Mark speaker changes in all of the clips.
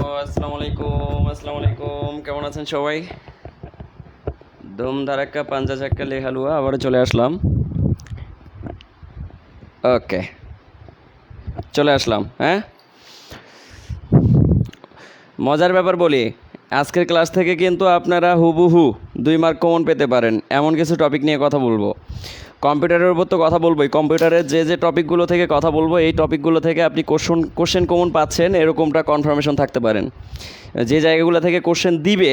Speaker 1: আসসালামু আলাইকুম কেমন আছেন সবাই? ধুম ধারাক্কা পাঞ্জা চাক্কা লে হালুয়া আবারও চলে আসলাম। ওকে, চলে আসলাম। হ্যাঁ, মজার ব্যাপার বলি, আজকের ক্লাস থেকে কিন্তু আপনারা হুবহু 2 মার্ক কমন পেতে পারেন এমন কিছু টপিক নিয়ে কথা বলবো। কম্পিউটারের উপর তো কথা বলবোই, কম্পিউটারের যে টপিকগুলো থেকে কথা বলবো এই টপিকগুলো থেকে আপনি কোশ্চেন কমন পাচ্ছেন এরকমটা কনফার্মেশন থাকতে পারেন। যে জায়গাগুলো থেকে কোশ্চেন দিবে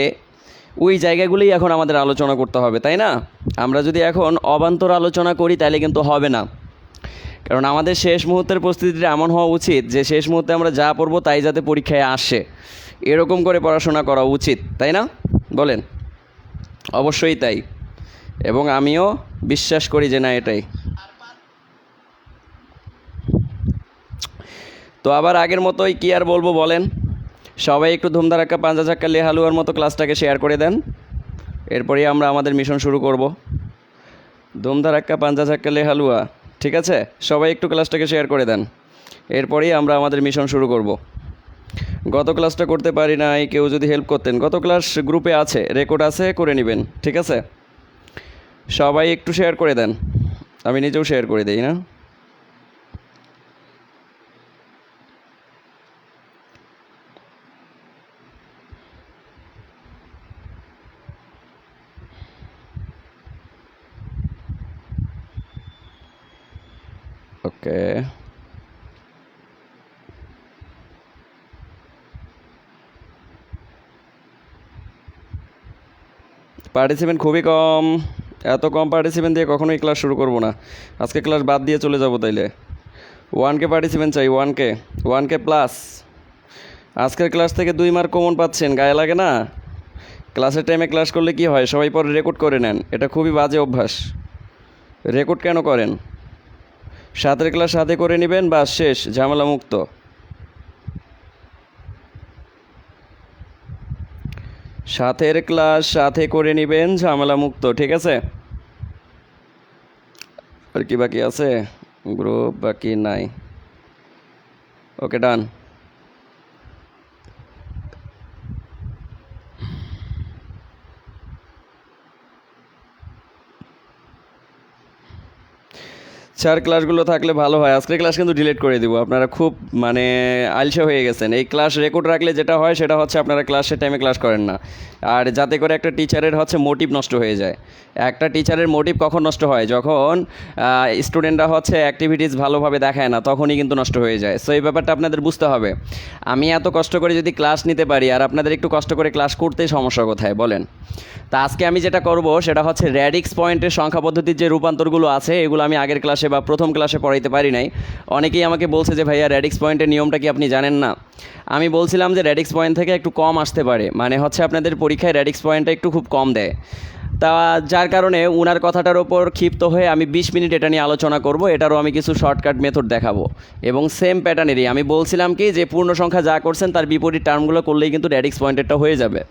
Speaker 1: ওই জায়গাগুলোই এখন আমাদের আলোচনা করতে হবে, তাই না? আমরা যদি এখন অবান্তর আলোচনা করি তাহলে কিন্তু হবে না, কারণ আমাদের শেষ মুহূর্তের প্রস্তুতিটা এমন হওয়া উচিত যে শেষ মুহূর্তে আমরা যা পড়বো তাই যাতে পরীক্ষায় আসে, এরকম করে পড়াশোনা করা উচিত, তাই না? বলেন। অবশ্যই তাই, এবং আমিও বিশ্বাস করি যে না এটাই। তো আবার আগের মতোই কি আর বলবো বলেন, সবাই একটু ধুমধারাক্কা পাঞ্জা চাক্কা লে হালুয়ার মতো ক্লাসটাকে শেয়ার করে দেন, এরপরেই আমরা আমাদের মিশন শুরু করব। ধুমধারাক্কা পাঞ্জা চাক্কা লে হালুয়া, ঠিক আছে? সবাই একটু ক্লাসটাকে শেয়ার করে দেন, এরপরেই আমরা আমাদের মিশন শুরু করব। গত ক্লাসটা করতে পারি নাই, কেউ যদি হেল্প করতেন। গত ক্লাস গ্রুপে আছে, রেকর্ড আছে, করে নেবেন, ঠিক আছে? সবাই একটু শেয়ার করে দেন, আমি নিজেও শেয়ার করে দিই না। ওকে, পার্টিসিপেন্ট খুবই কম। এত কম পার্টিসিপেন্ট দিয়ে কখনোই ক্লাস শুরু করব না, আজকে ক্লাস বাদ দিয়ে চলে যাব তাইলে। 1K পার্টিসিপেন্ট চাই, 1K প্লাস। আজকের ক্লাস থেকে 2 মার্ক কমন পাচ্ছেন, গায়ে লাগে না? ক্লাসের টাইমে ক্লাস করলে কি হয়, সবাই পরে রেকর্ড করে নেন, এটা খুবই বাজে অভ্যাস। রেকর্ড কেন করেন? সাথের ক্লাস সাথে করে নেবেন, বাস শেষ, ঝামেলা মুক্ত। সাথের ক্লাস সাথে করে নেবেন, ঝামেলা মুক্ত, ঠিক আছে? আর কি বাকি আছে? গ্রুপ বাকি নাই। ওকে, ডান। 4 ক্লাসগুলো থাকলে ভালো হয়। আজকের ক্লাস কিন্তু ডিলিট করে দিব, আপনারা খুব মানে আলসা হয়ে গেছেন। এই ক্লাস রেকর্ড রাখলে যেটা হয় সেটা হচ্ছে আপনারা ক্লাসের টাইমে ক্লাস করেন না, আর যাতে করে একটা টিচারের হচ্ছে মোটিভ নষ্ট হয়ে যায়। একটা টিচারের মোটিভ কখন নষ্ট হয়? যখন স্টুডেন্টরা হচ্ছে অ্যাক্টিভিটিস ভালোভাবে দেখায় না, তখনই কিন্তু নষ্ট হয়ে যায়। সো এই ব্যাপারটা আপনাদের বুঝতে হবে। আমি এত কষ্ট করে যদি ক্লাস নিতে পারি আর আপনাদের একটু কষ্ট করে ক্লাস করতেই সমস্যা কোথায় বলেন? তা আজকে আমি যেটা করব সেটা হচ্ছে র্যাডিক্স পয়েন্টের সংখ্যা পদ্ধতির যে রূপান্তরগুলো আছে এগুলো আমি আগের ক্লাসে বা প্রথম ক্লাসে পড়াইতে পারি নাই। অনেকেই আমাকে বলছে যে ভাইয়া র্যাডিক্স পয়েন্টের নিয়মটা কি আপনি জানেন না? আমি বলছিলাম যে র্যাডিক্স পয়েন্ট থেকে একটু কম আসতে পারে, মানে হচ্ছে আপনাদের পরীক্ষায় র্যাডিক্স পয়েন্টটা একটু খুব কম দেয়। তা যার কারণে উনার কথাটার ওপর ক্ষিপ্ত হয়ে আমি 20 মিনিট এটা নিয়ে আলোচনা করব, এটারও আমি কিছু শর্টকাট মেথড দেখাবো। এবং সেম প্যাটার্নেরই আমি বলছিলাম কি যে পূর্ণ সংখ্যা যা করছেন তার বিপরীত টার্মগুলো করলেই কিন্তু র্যাডিক্স পয়েন্টেরটা হয়ে যাবে।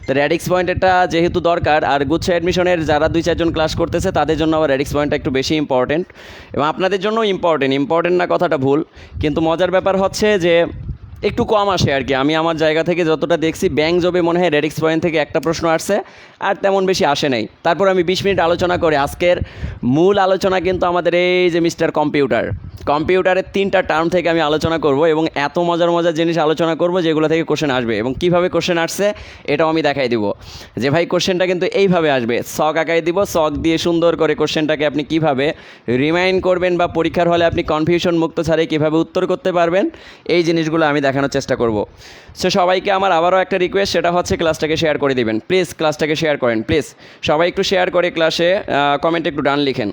Speaker 1: তো র্যাডিক্স পয়েন্টেরটা যেহেতু দরকার, আর গুচ্ছ অ্যাডমিশনের যারা 2-4 জন ক্লাস করতেছে তাদের জন্য আবার র্যাডিক্স পয়েন্টটা একটু বেশি ইম্পর্টেন্ট, এবং আপনাদের জন্য ইম্পর্টেন্ট না কথাটা ভুল, কিন্তু মজার ব্যাপার হচ্ছে যে একটু কম আসে আর কি। আমি আমার জায়গা থেকে যতটা দেখছি ব্যাংক জবে মনে হয় র্যাডিক্স পয়েন্ট থেকে একটা প্রশ্ন আসছে, আর তেমন বেশি আসে নাই। তারপর আমি 20 মিনিট আলোচনা করে আজকের মূল আলোচনা কিন্তু আমাদের এই যে মিস্টার কম্পিউটারের 3টা টার্ম থেকে আমি আলোচনা করব, এবং এত মজার জিনিস আলোচনা করব যেগুলো থেকে কোশ্চেন আসবে, এবং কিভাবে কোশ্চেন আসছে এটাও আমি দেখাই দিব যে ভাই কোশ্চেনটা কিন্তু এইভাবে আসবে। ছক আঁকাই দিব, ছক দিয়ে সুন্দর করে কোশ্চেনটাকে আপনি কিভাবে রিমাইন্ড করবেন বা পরীক্ষার হলে আপনি কনফিউশন মুক্ত ছাড়াই কীভাবে উত্তর করতে পারবেন, এই জিনিসগুলো আমি দেখানোর চেষ্টা করব। সো সবাইকে আমার আবারও একটা রিকোয়েস্ট, সেটা হচ্ছে ক্লাসটাকে শেয়ার করে দিবেন প্লিজ। ক্লাসটাকে শেয়ার করেন প্লিজ, সবাই একটু শেয়ার করে ক্লাসে কমেন্টে একটু ডান লিখেন।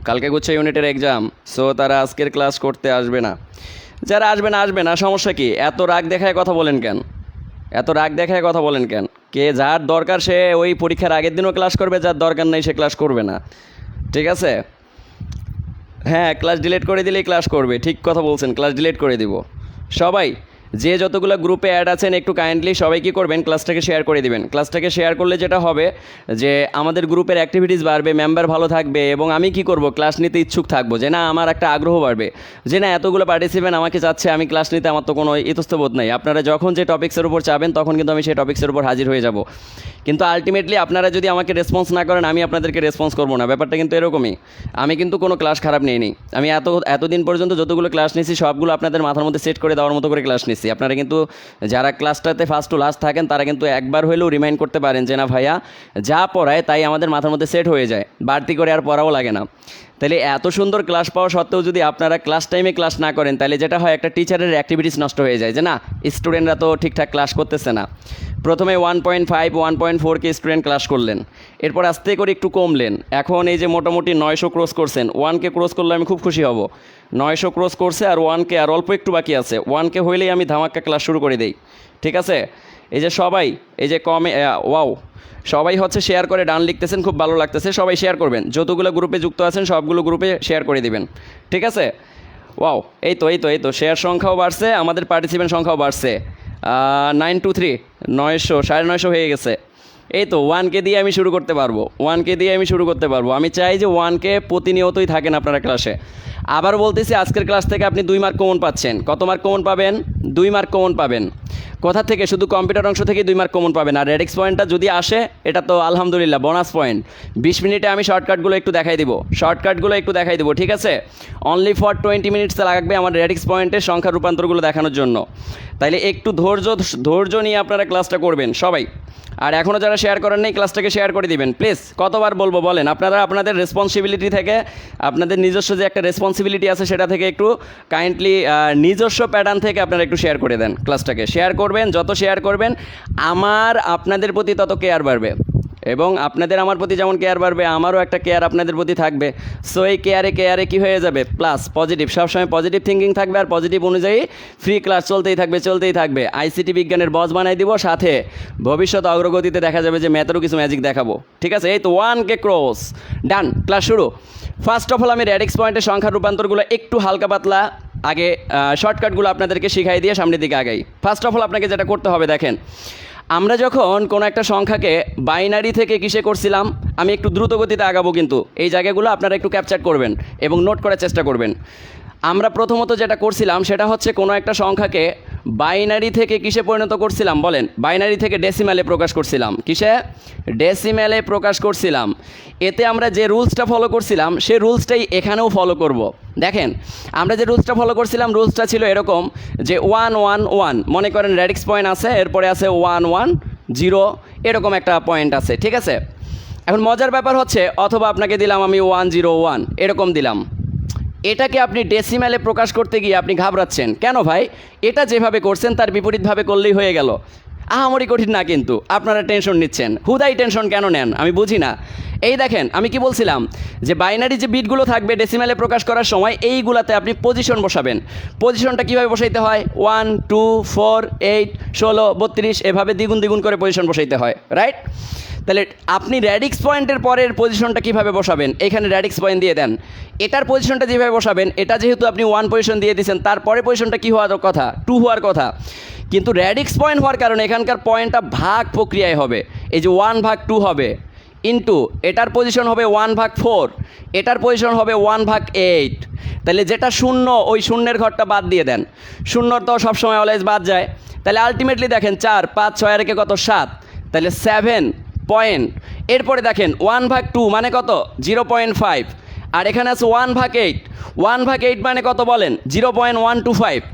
Speaker 1: কালকে গুচ্ছ ইউনিটের এক্সাম, সো তারা আজকের ক্লাস করতে আসবে না। যারা আসবে না, সমস্যা কি? এত রাগ দেখায় কথা বলেন কেন? কে যার দরকার সে ওই পরীক্ষার আগের দিনও ক্লাস করবে, যার দরকার নেই সে ক্লাস করবে না, ঠিক আছে? হ্যাঁ, ক্লাস ডিলিট করে দিলেই ক্লাস করবে, ঠিক কথা বলছেন, ক্লাস ডিলিট করে দিব। সবাই যে যতগুলো গ্রুপে অ্যাড আছেন একটু কাইন্ডলি সবাই কী করবেন, ক্লাসটাকে শেয়ার করে দিবেন। ক্লাসটাকে শেয়ার করলে যেটা হবে যে আমাদের গ্রুপের অ্যাক্টিভিটিস বাড়বে, মেম্বার ভালো থাকবে, এবং আমি কি করব, ক্লাস নিতে ইচ্ছুক থাকবো, যে না আমার একটা আগ্রহ বাড়বে, যে না এতগুলো পার্টিসিপেন্ট আমাকে চাচ্ছে, আমি ক্লাস নিতে আমার তো কোনো ইতস্তবোধ নাই। আপনারা যখন যে টপিক্সের উপর চাবেন তখন কিন্তু আমি সেই টপিক্সের উপর হাজির হয়ে যাব। কিন্তু আলটিমেটলি আপনারা যদি আমাকে রেসপন্স না করেন, আমি আপনাদেরকে রেসপন্স করবো না। ব্যাপারটা কিন্তু এরকমই। আমি কিন্তু কোনো ক্লাস খারাপ নিইনি। আমি এতদিন পর্যন্ত যতগুলো ক্লাস নিয়েছি সবগুলো আপনাদের মাথার মধ্যে সেট করে দেওয়ার মতো করে ক্লাস নিচ্ছি। আপনারা কিন্তু যারা ক্লাসটাতে ফার্স্ট টু লাস্ট থাকেন তারা কিন্তু একবার হলেও রিমাইন্ড করতে পারেন যে না ভাইয়া যা পড়ায় তাই আমাদের মাথার মধ্যে সেট হয়ে যায়, বাড়তি করে আর পড়াও লাগে না। তাহলে এত সুন্দর ক্লাস পাওয়া সত্ত্বেও যদি আপনারা ক্লাস টাইমে ক্লাস না করেন, তাহলে যেটা হয় একটা টিচারের অ্যাক্টিভিটিস নষ্ট হয়ে যায়, যে না স্টুডেন্টরা তো ঠিকঠাক ক্লাস করতেছে না। প্রথমে 1.5 1.4 স্টুডেন্ট ক্লাস করলেন, এরপর আস্তে করে একটু কমলেন, এখন এই যে মোটামুটি 900 ক্রস করছেন। 1K ক্রস করলে আমি খুব খুশি হব। 900 ক্রস করছে আর 1K আর অল্প একটু বাকি আছে। 1K হইলেই আমি ধামাক্কা ক্লাস শুরু করে দিই, ঠিক আছে? এই যে সবাই এই যে ওয়াও, সবাই হচ্ছে শেয়ার করে ডান লিখতেছেন, খুব ভালো লাগতেছে। সবাই শেয়ার করবেন, যতগুলো গ্রুপে যুক্ত আছেন সবগুলো গ্রুপে শেয়ার করে দিবেন, ঠিক আছে? ওয়াও, এই তো শেয়ার সংখ্যাও বাড়ছে, আমাদের পার্টিসিপেন্ট সংখ্যাও বাড়ছে। 923 900 950 হয়ে গেছে। এই তো 1K দিয়ে আমি শুরু করতে পারবো, 1K দিয়ে আমি শুরু করতে পারবো। আমি চাই যে 1K প্রতিনিয়তই থাকেন আপনারা ক্লাসে। আবার বলতেছি, আজকের ক্লাস থেকে আপনি 2 মার্ক কমন পাচ্ছেন। কত মার্ক কমন পাবেন? 2 মার্ক কমন পাবেন। কোথা থেকে? শুধু কম্পিউটার অংশ থেকেই 2 মার্ক কমন পাবেন। আর রেডিক্স পয়েন্টটা যদি আসে এটা তো আলহামদুলিল্লাহ বোনাস পয়েন্ট। 20 মিনিটে আমি শর্টকাটগুলো একটু দেখাই দিব, ঠিক আছে? অনলি ফর 20 মিনিটস লাগবে আমার রেডিক্স পয়েন্টের সংখ্যা রূপান্তরগুলো দেখানোর জন্য। তাইলে একটু ধৈর্য নিয়ে আপনারা ক্লাসটা করবেন সবাই। আর এখনও যারা শেয়ার করেন নাই ক্লাসটাকে শেয়ার করে দিবেন প্লিজ। কতবার বলবো বলেন? আপনারা আপনাদের রেসপন্সিবিলিটি থেকে, আপনাদের নিজস্ব যে একটা রেসপন্সিবিলিটি আছে সেটা থেকে একটু কাইন্ডলি নিজস্ব প্যাটার্ন থেকে আপনারা একটু শেয়ার করে দেন ক্লাসটাকে। শেয়ার করবেন, যত শেয়ার করবেন আমার আপনাদের প্রতি তত কেয়ার বাড়বে, এবং আপনাদের আমার প্রতি যেমন কেয়ার বাড়বে আমারও একটা কেয়ার আপনাদের প্রতি থাকবে। সো এই কেয়ারে কী হয়ে যাবে? প্লাস পজিটিভ, সবসময় পজিটিভ থিঙ্কিং থাকবে, আর পজিটিভ অনুযায়ী ফ্রি ক্লাস চলতেই থাকবে। আইসিটি বিজ্ঞানের বস বানাই দিব, সাথে ভবিষ্যৎ অগ্রগতিতে দেখা যাবে যে ম্যাথেরও কিছু ম্যাজিক দেখাবো, ঠিক আছে? এই তো 1K ক্রস ডান, ক্লাস শুরু। ফার্স্ট অফ অল আমি রেডিক্স পয়েন্টের সংখ্যার রূপান্তরগুলো একটু হালকা পাতলা আগে শর্টকাটগুলো আপনাদেরকে শিখাই দিয়ে সামনের দিকে আগাই। ফার্স্ট অফ অল আপনাকে যেটা করতে হবে, দেখেন আমরা যখন কোনো একটা সংখ্যাকে বাইনারি থেকে কিসে করছিলাম, আমি একটু দ্রুত গতিতে আগাবো, কিন্তু এই জায়গাগুলো আপনারা একটু ক্যাপচার করবেন এবং নোট করার চেষ্টা করবেন। আমরা প্রথমত যেটা করছিলাম সেটা হচ্ছে কোনো একটা সংখ্যাকে বাইনারি থেকে কিসে পরিণত করছিলাম বলেন? বাইনারি থেকে ডেসিমালে প্রকাশ করছিলাম। কিসে? ডেসিমালে প্রকাশ করছিলাম। এতে আমরা যে রুলসটা ফলো করছিলাম সেই রুলসটাই এখানেও ফলো করব। দেখেন আমরা যে রুলসটা ফলো করছিলাম, রুলসটা ছিল এরকম যে 1 1 1, মনে করেন রেডিক্স পয়েন্ট আছে, এরপরে আছে 1 1 0, এরকম একটা পয়েন্ট আছে, ঠিক আছে? এখন মজার ব্যাপার হচ্ছে, অথবা আপনাকে দিলাম আমি 101 এরকম দিলাম, এটাকে আপনি ডেসিমালে প্রকাশ করতে গিয়ে আপনি ঘাবড়াচ্ছেন কেন ভাই? এটা যেভাবে করছেন তার বিপরীতভাবে করলেই হয়ে গেল। আহামরি কঠিন না, কিন্তু আপনারা টেনশন নিচ্ছেন। হুদাই টেনশন কেন নেন আমি বুঝি না। এই দেখেন আমি কি বলছিলাম, যে বাইনারি যে বিটগুলো থাকবে ডেসিমালে প্রকাশ করার সময় এইগুলাতে আপনি পজিশন বসাবেন। পজিশনটা কীভাবে বসাইতে হয়? 1 2 4 8 16 32 এভাবে দ্বিগুণ করে পজিশন বসাইতে হয়, রাইট? তাহলে আপনি র্যাডিক্স পয়েন্টের পরের পজিশনটা কীভাবে বসাবেন? এখানে র্যাডিক্স পয়েন্ট দিয়ে দেন। এটার পজিশনটা যেভাবে বসাবেন, এটা যেহেতু আপনি 1 পজিশন দিয়ে দিয়েছেন, তারপরে পজিশনটা কী হওয়ার কথা? 2 হওয়ার কথা। কিন্তু র্যাডিক্স পয়েন্ট হওয়ার কারণে এখানকার পয়েন্টটা ভাগ প্রক্রিয়ায় হবে। এই যে 1/2 হবে ইন্টু এটার পজিশন হবে 1/4, এটার পজিশন হবে 1/8। তাহলে যেটা শূন্য ওই শূন্যের ঘরটা বাদ দিয়ে দেন। শূন্যর তো সবসময় অলওয়েজ বাদ যায়। তাহলে আলটিমেটলি দেখেন 4 5 6 আর 1 কত? 7, তাহলে 7 পয়েন্ট। এরপরে দেখেন 1/2 মানে কত? 0.5, আর এখানে আছে 1/8। 1/8 মানে কত বলেন? 0.125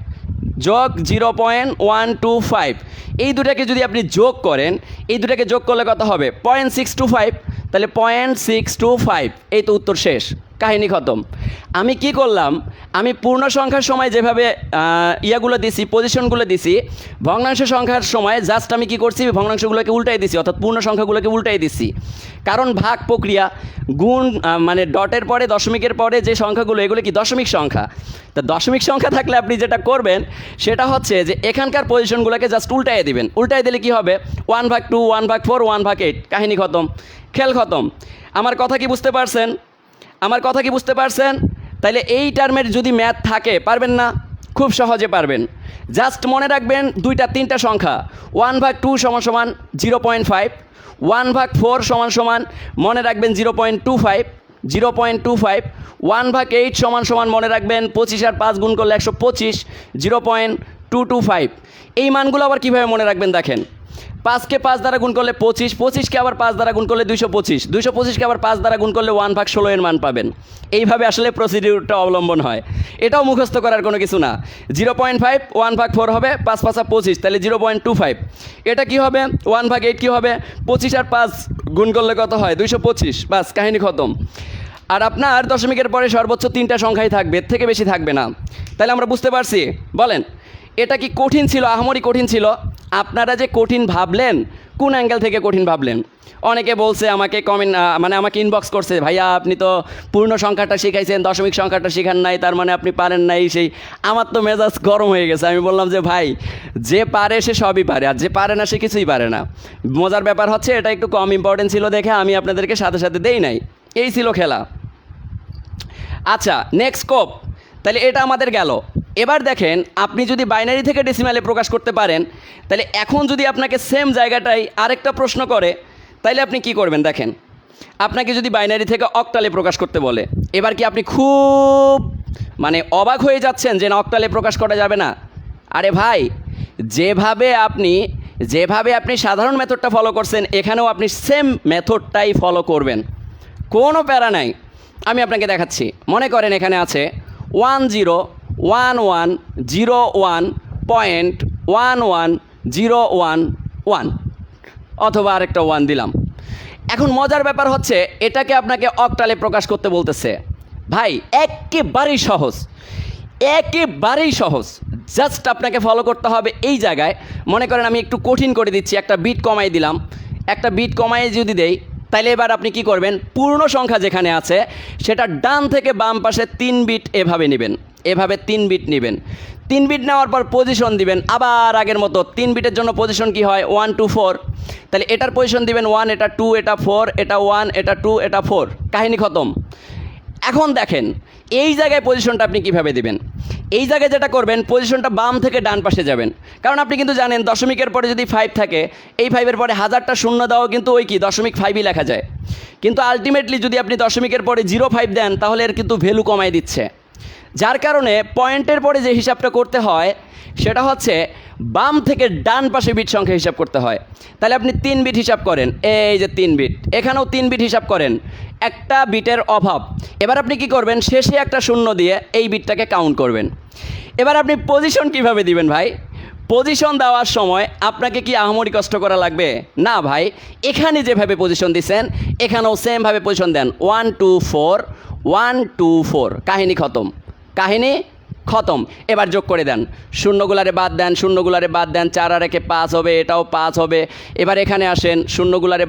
Speaker 1: যোগ 0.125। এই দুটাকে যদি আপনি যোগ করেন, এই দুটাকে যোগ করলে কত হবে? 0.625। তাহলে 0.625, এই তো উত্তর শেষ, কাহিনী খতম। আমি কি করলাম? আমি পূর্ণ সংখ্যার সময় যেভাবে ইয়াগুলো দিছি, পজিশনগুলো দিছি, ভগ্নাংশ সংখ্যার সময় জাস্ট আমি কি করছি? ভগ্নাংশগুলোকে উল্টাই দিছি, অর্থাৎ পূর্ণ সংখ্যাগুলোকে উল্টাই দিছি। কারণ ভাগ প্রক্রিয়া, গুণ মানে ডটের পরে দশমিকের পরে যে সংখ্যাগুলো এগুলো কি দশমিক সংখ্যা। তা দশমিক সংখ্যা থাকলে আপনি যেটা করবেন সেটা হচ্ছে যে এখানকার পজিশনগুলোকে জাস্ট উল্টাই দিবেন। উল্টাই দিলে কি হবে? 1/2 1/4 1/8, কাহিনী খতম, খেল খতম। আমার কথা কি বুঝতে পারছেন? তাইলে এই টার্মের যদি ম্যাথ থাকে পারবেন না? খুব সহজে পারবেন। জাস্ট মনে রাখবেন 2-3টা সংখ্যা, 1/2 = 0.5, 1/4 মনে রাখবেন 0.25, 0.25, 1/8 মনে রাখবেন 25 আর 5 গুণ করলে 125, 0.225। এই মানগুলো আবার কীভাবে মনে রাখবেন দেখেন, 5কে 5 দ্বারা গুণ করলে 25, 25কে আবার 5 দ্বারা গুণ করলে 225, 225কে আবার 5 দ্বারা গুণ করলে 1/16 এর মান পাবেন। এইভাবে আসলে প্রসিডিউরটা অবলম্বন হয়। এটাও মুখস্থ করার কোনো কিছু না। 0.5 1/4 হবে, 5 5 25, তাহলে 0.25। এটা কি হবে, 1/8 কি হবে, 25 আর 5 গুণ করলে কত হয়, 225। বাস, কাহিনী খতম। আর আপনার দশমিকের পরে সর্বোচ্চ 3টা সংখ্যাই থাকবে, এর থেকে বেশি থাকবে না। তাহলে আমরা বুঝতে পারছি, বলেন এটা কি কঠিন ছিল, আহামরি কঠিন ছিল? আপনারা যে কঠিন ভাবলেন, কোন অ্যাঙ্গেল থেকে কঠিন ভাবলেন? অনেকে বলছে আমাকে আমাকে ইনবক্স করছে, ভাইয়া আপনি তো পূর্ণ সংখ্যাটা শিখাইছেন, দশমিক সংখ্যাটা শিখান নাই, তার মানে আপনি পারেন নাই। সেই আমার তো মেজাজ গরম হয়ে গেছে। আমি বললাম যে ভাই, যে পারে সে সবই পারে, আর যে পারে না সে কিছুই পারে না। মজার ব্যাপার হচ্ছে এটা একটু কম ইম্পর্টেন্ট ছিল দেখে আমি আপনাদেরকে সাথে সাথে দেই নাই। এই ছিল খেলা। আচ্ছা, নেক্সট স্কোপ। তাহলে এটা আমাদের গেল। এবার দেখেন, আপনি যদি বাইনারি থেকে ডেসিমালে প্রকাশ করতে পারেন, তাহলে এখন যদি আপনাকে সেম জায়গাটাই আরেকটা প্রশ্ন করে, তাইলে আপনি কি করবেন দেখেন। আপনাকে যদি বাইনারি থেকে অক্টালে প্রকাশ করতে বলে, এবার কি আপনি খুব অবাক হয়ে যাচ্ছেন যে না, অক্টালে প্রকাশ করা যাবে না? আরে ভাই, যেভাবে আপনি সাধারণ মেথডটা ফলো করছেন, এখানেও আপনি সেম মেথডটাই ফলো করবেন, কোনো প্যারা নাই। আমি আপনাকে দেখাচ্ছি। মনে করেন এখানে আছে 101101.11011 অথবা আরেকটা 1 দিলাম। এখন মজার ব্যাপার হচ্ছে, এটাকে আপনাকে অক্টালে প্রকাশ করতে বলতেছে। ভাই একেবারেই সহজ, জাস্ট আপনাকে ফলো করতে হবে। এই জায়গায় মনে করেন আমি একটু কঠিন করে দিচ্ছি, একটা বিট কমাই দিলাম। একটা বিট কমাই যদি দেই, তাইলে এবার আপনি কি করবেন, পূর্ণ সংখ্যা যেখানে আছে সেটা ডান থেকে বাম পাশে 3 বিট এভাবে নেবেন, এভাবে 3 বিট নেবেন। 3 বিট নেওয়ার পর পজিশন দিবেন আবার আগের মতো। 3 বিটের জন্য পজিশন কি হয়, 1 2 4। তাহলে এটার পজিশন দিবেন 1, এটা 2, এটা 4, এটা 1, এটা 2, এটা 4। কাহিনী খতম। এখন দেখেন এই জায়গায় পজিশনটা আপনি কিভাবে দিবেন। এই জায়গায় যেটা করবেন, পজিশনটা বাম থেকে ডান পাশে যাবেন। কারণ আপনি কিন্তু জানেন দশমিকের পরে যদি 5 থাকে, এই 5-এর পরে 1000টা শূন্য দেওয়া কিন্তু ওই কি 0.5ই লেখা যায়। কিন্তু আলটিমেটলি যদি আপনি দশমিকের পরে 0.5 দেন, তাহলে এর কিন্তু ভ্যালু কমাই দিচ্ছে। যার কারণে পয়েন্টের পরে যে হিসাবটা করতে হয় সেটা হচ্ছে বাম থেকে ডান পাশে বিট সংখ্যা হিসাব করতে হয়। তাহলে আপনি 3 বিট হিসাব করেন, এই যে 3 বিট, এখানেও 3 বিট হিসাব করেন, একটা বিটের অভাব। এবার আপনি কি করবেন, শেষে একটা শূন্য দিয়ে এই বিটটাকে কাউন্ট করবেন। এবার আপনি পজিশন কিভাবে দিবেন ভাই? পজিশন দেওয়ার সময় আপনাকে কি আহামরি কষ্ট করা লাগবে? না ভাই, এখানে যেভাবে পজিশন দিচ্ছেন এখানেও সেমভাবে পজিশন দেন, 1 2 4 1 2 4। কাহিনী খতম। এবার যোগ করে দেন, শূন্যগুলারে বাদ দেন, 4 আর 1 5 হবে, এটাও 5 হবে। এবার এখানে আসেন, শূন্যগুলারে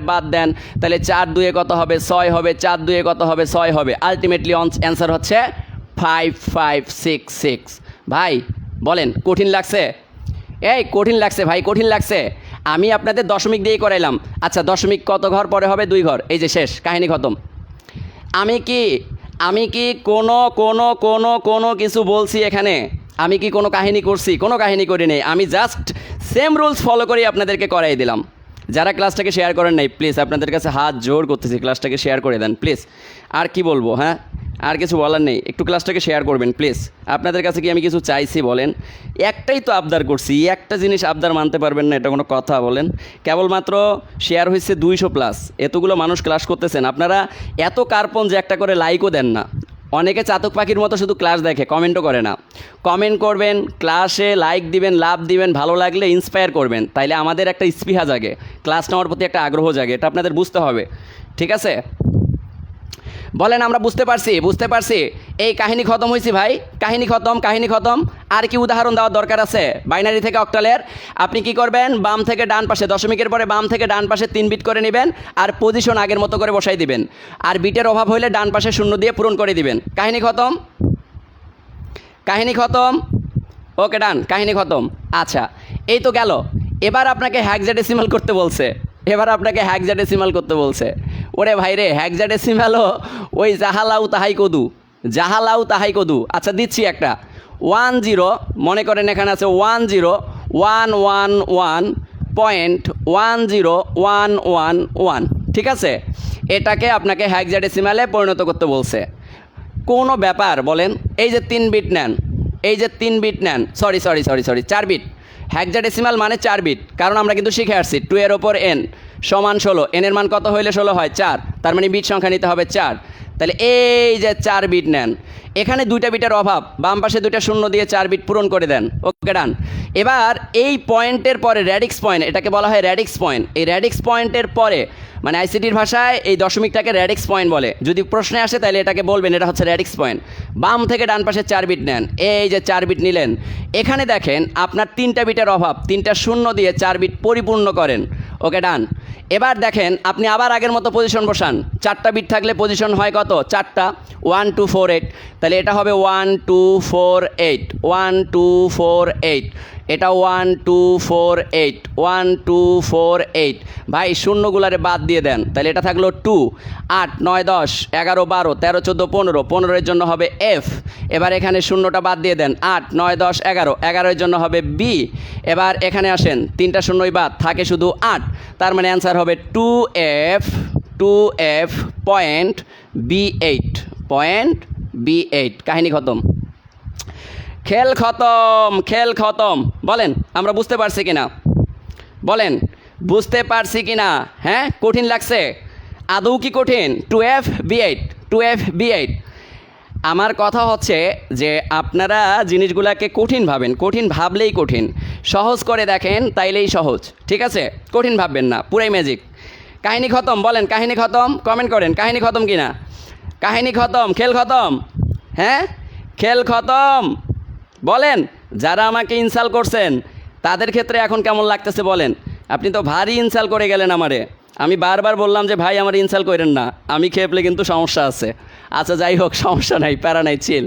Speaker 1: বাদ দেন, তাহলে 4 2 কত হবে, 6 হবে, 4 2 কত হবে, 6 হবে। আলটিমেটলি অ্যান্সার হচ্ছে 5566। ভাই বলেন, কঠিন লাগছে? কঠিন লাগছে ভাই, কঠিন লাগছে। আমি আপনাদের দশমিক দিয়েই করাইলাম। আচ্ছা, দশমিক কত ঘর পরে হবে? 2 ঘর। এই যে শেষ, কাহিনী খতম। আমি কি কোনো কিছু বলছি এখানে? আমি কি কোনো কাহিনী করছি? কোনো কাহিনী করি নেই। আমি জাস্ট সেম রুলস ফলো করে আপনাদেরকে করাই দিলাম। যারা ক্লাসটাকে শেয়ার করেন নাই, প্লিজ আপনাদের কাছে হাত জোর করতেছি, ক্লাসটাকে শেয়ার করে দেন প্লিজ। আর কি বলবো, হ্যাঁ, আর কিছু বলার নেই। একটু ক্লাসটাকে শেয়ার করবেন প্লিজ। আপনাদের কাছে কি আমি কিছু চাইছি বলেন? একটাই তো আবদার করছি, একটা জিনিস আবদার মানতে পারবেন না, এটা কোনো কথা বলেন? কেবলমাত্র শেয়ার হয়েছে 200+, এতগুলো মানুষ ক্লাস করতেছেন, আপনারা এত কার্পণ যে একটা করে লাইকও দেন না। অনেকে চাতক পাখির মতো শুধু ক্লাস দেখে, কমেন্টও করে না। কমেন্ট করবেন, ক্লাসে লাইক দিবেন, লাভ দিবেন, ভালো লাগলে ইন্সপায়ার করবেন, তাইলে আমাদের একটা স্পৃহা জাগে, ক্লাস নেওয়ার প্রতি একটা আগ্রহ জাগে। এটা আপনাদের বুঝতে হবে, ঠিক আছে? বলেন, আমরা বুঝতে পারছি। এই কাহিনী খতম হয়েছি ভাই, কাহিনী খতম। আর কি উদাহরণ দেওয়ার দরকার আছে বাইনারি থেকে অক্টালের? আপনি কি করবেন, বাম থেকে ডান পাশে, দশমিকের পরে বাম থেকে ডান পাশে 3 বিট করে নেবেন, আর পজিশন আগের মতো করে বসাই দিবেন। আর বিটের অভাব হলে ডান পাশে শূন্য দিয়ে পূরণ করে দিবেন। কাহিনী খতম। ওকে, ডান, কাহিনী খতম। আচ্ছা, এই তো গেল। এবার আপনাকে হেক্সাডেসিমাল করতে বলছে। ওরে ভাই রে, হেক্সাডেসিমালও ওই জাহালাউ তাহাই কদু। আচ্ছা, দিচ্ছি একটা 10 মনে করেন এখানে আছে 10,111.10111, ঠিক আছে? এটাকে আপনাকে হেক্সাডেসিমালে পরিণত করতে বলছে। কোনো ব্যাপার বলেন? এই যে 3 বিট নেন, এই যে 3 বিট নেন, সরি 4 বিট। হেক্সাডেসিমাল মানে 4 বিট, কারণ আমরা কিন্তু শিখে আসছি 2 এর ওপর n সমান 16, n এর মান কত হইলে 16 হয়? 4, তার মানে বিট সংখ্যা নিতে হবে 4। তাহলে এই যে 4 বিট নেন, এখানে 2টা বিটের অভাব, বাম পাশে 2টা শূন্য দিয়ে 4 বিট পূরণ করে দেন, ওকে ডান। এবার এই পয়েন্টের পরে র্যাডিক্স পয়েন্ট, এটাকে বলা হয় র্যাডিক্স পয়েন্ট। এই র্যাডিক্স পয়েন্টের পরে মানে আইসিটির ভাষায় এই দশমিকটাকে র্যাডিক্স পয়েন্ট বলে। যদি প্রশ্নে আসে তাহলে এটাকে বলবেন এটা হচ্ছে র্যাডিক্স পয়েন্ট। বাম থেকে ডান পাশে 4 বিট নেন, এই যে 4 বিট নিলেন, এখানে দেখেন আপনার 3টা বিটের অভাব, 3টা শূন্য দিয়ে 4 বিট পরিপূর্ণ করেন, ওকে ডান। এবার দেখেন আপনি আবার আগের মতো পজিশন বসান, 4টা বিট থাকলে পজিশন হয় কত? 4টা, 1 2 4 8, তাহলে এটা হবে 1 2 4 8, 1 2 4 8, এটা 1 2 4 8, 1 2 4 8। ভাই শূন্যগুলারে বাদ দিয়ে দেন, তাহলে এটা থাকলো 2, 8 9 10 11 12 13 14 15, 15 এর জন্য হবে এফ। এবার এখানে শূন্যটা বাদ দিয়ে দেন, 8 9 10 11, 11 এর জন্য হবে বি। এবার এখানে আসেন, 3টা শূন্যই বাদ, থাকে শুধু 8, তার মানে অ্যান্সার হবে 2F পয়েন্ট B8। কাহিনী খতম, খেল খতম। বলেন আমরা বুঝতে পারছি কিনা? বলেন বুঝতে পারছি কিনা? হ্যাঁ, কঠিন লাগছে? আদৌ কি কঠিন? 2F আমার কথা হচ্ছে যে আপনারা জিনিসগুলোকে কঠিন ভাবেন, কঠিন ভাবলেই কঠিন। সহজ করে দেখেন তাইলেই সহজ, ঠিক আছে? কঠিন ভাববেন না, পুরাই ম্যাজিক। কাহিনী খতম, বলেন কাহিনী খতম, কমেন্ট করেন কাহিনী খতম কিনা। কাহিনী খতম, খেল খতম, হ্যাঁ খেল খতম। বলেন যারা আমাকে ইনসাল্ট করছেন তাদের ক্ষেত্রে এখন কেমন লাগতেছে বলেন? আপনি তো ভারী ইনসাল্ট করে গেলেন আমারে। আমি বারবার বললাম যে ভাই আমার ইনসাল্ট করেন না, আমি খেপলে কিন্তু সমস্যা আছে। আচ্ছা যাই হোক, সমস্যা নাই, প্যারা নাই, চিল।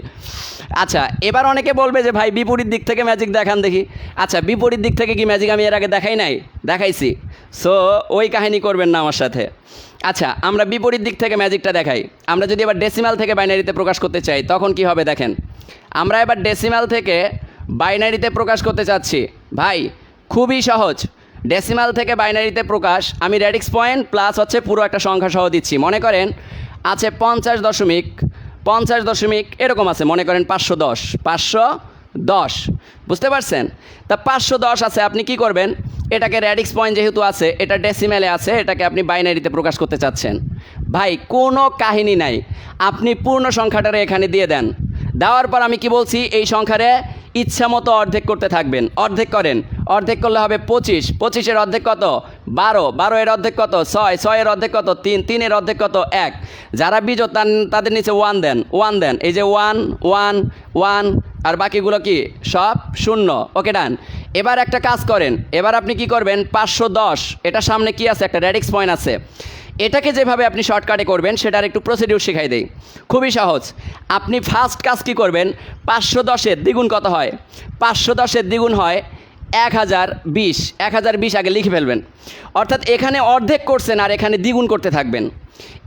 Speaker 1: আচ্ছা এবার অনেকে বলবে যে ভাই বিপরীত দিক থেকে ম্যাজিক দেখান দেখি। আচ্ছা বিপরীত দিক থেকে কি ম্যাজিক আমি এর আগে দেখাই নাই? দেখাইছি। সো ওই কাহিনী করবেন না আমার সাথে। আচ্ছা আমরা বিপরীত দিক থেকে ম্যাজিকটা দেখাই। আমরা যদি এবার ডেসিমাল থেকে বাইনারিতে প্রকাশ করতে চাই তখন কি হবে দেখেন। আমরা এবার ডেসিমাল থেকে বাইনারিতে প্রকাশ করতে চাচ্ছি। ভাই খুবই সহজ, ডেসিমাল থেকে বাইনারিতে প্রকাশ আমি র্যাডিক্স পয়েন্ট প্লাস হচ্ছে পুরো একটা সংখ্যা সহ দিচ্ছি। মনে করেন আছে 50 দশমিক এরকম আছে, মনে করেন 510, বুঝতে পারছেন? তা 510 আছে, আপনি কি করবেন? এটাকে র্যাডিক্স পয়েন্ট যেহেতু আছে, এটা ডেসিমেলে আছে, এটাকে আপনি বাইনারিতে প্রকাশ করতে চাচ্ছেন। ভাই কোনো কাহিনী নাই, আপনি পূর্ণ সংখ্যাটারে এখানে দিয়ে দেন। দেওয়ার পর আমি কি বলছি? এই সংখ্যারে ইচ্ছা মতো অর্ধেক করতে থাকবেন। অর্ধেক করেন, অর্ধেক করলে হবে 25, 25-এর অর্ধেক কত? 12, 12-এর অর্ধেক কত? 6, 6-এর অর্ধেক কত? 3, 3-এর অর্ধেক কত? 1। যারা বিজোড় তাদের নিচে 1 দেন, এই যে 1 1 1, আর বাকিগুলো কি সব শূন্য, ওকে ডান। এবার একটা কাজ করেন, এবার আপনি কি করবেন? 510, এটা সামনে কি আছে? একটা র্যাডিক্স পয়েন্ট আছে। এটাকে যেভাবে আপনি শর্টকাটে করবেন সেটার একটু প্রসিডিউর শিখাই দেই, খুবই সহজ। আপনি ফার্স্ট কাজ কি করবেন? 510-এর দ্বিগুণ কত হয়? 510-এর দ্বিগুণ হয় 1020, 1020 আগে লিখে ফেলবেন। অর্থাৎ এখানে অর্ধেক করছেন আর এখানে দ্বিগুণ করতে থাকবেন,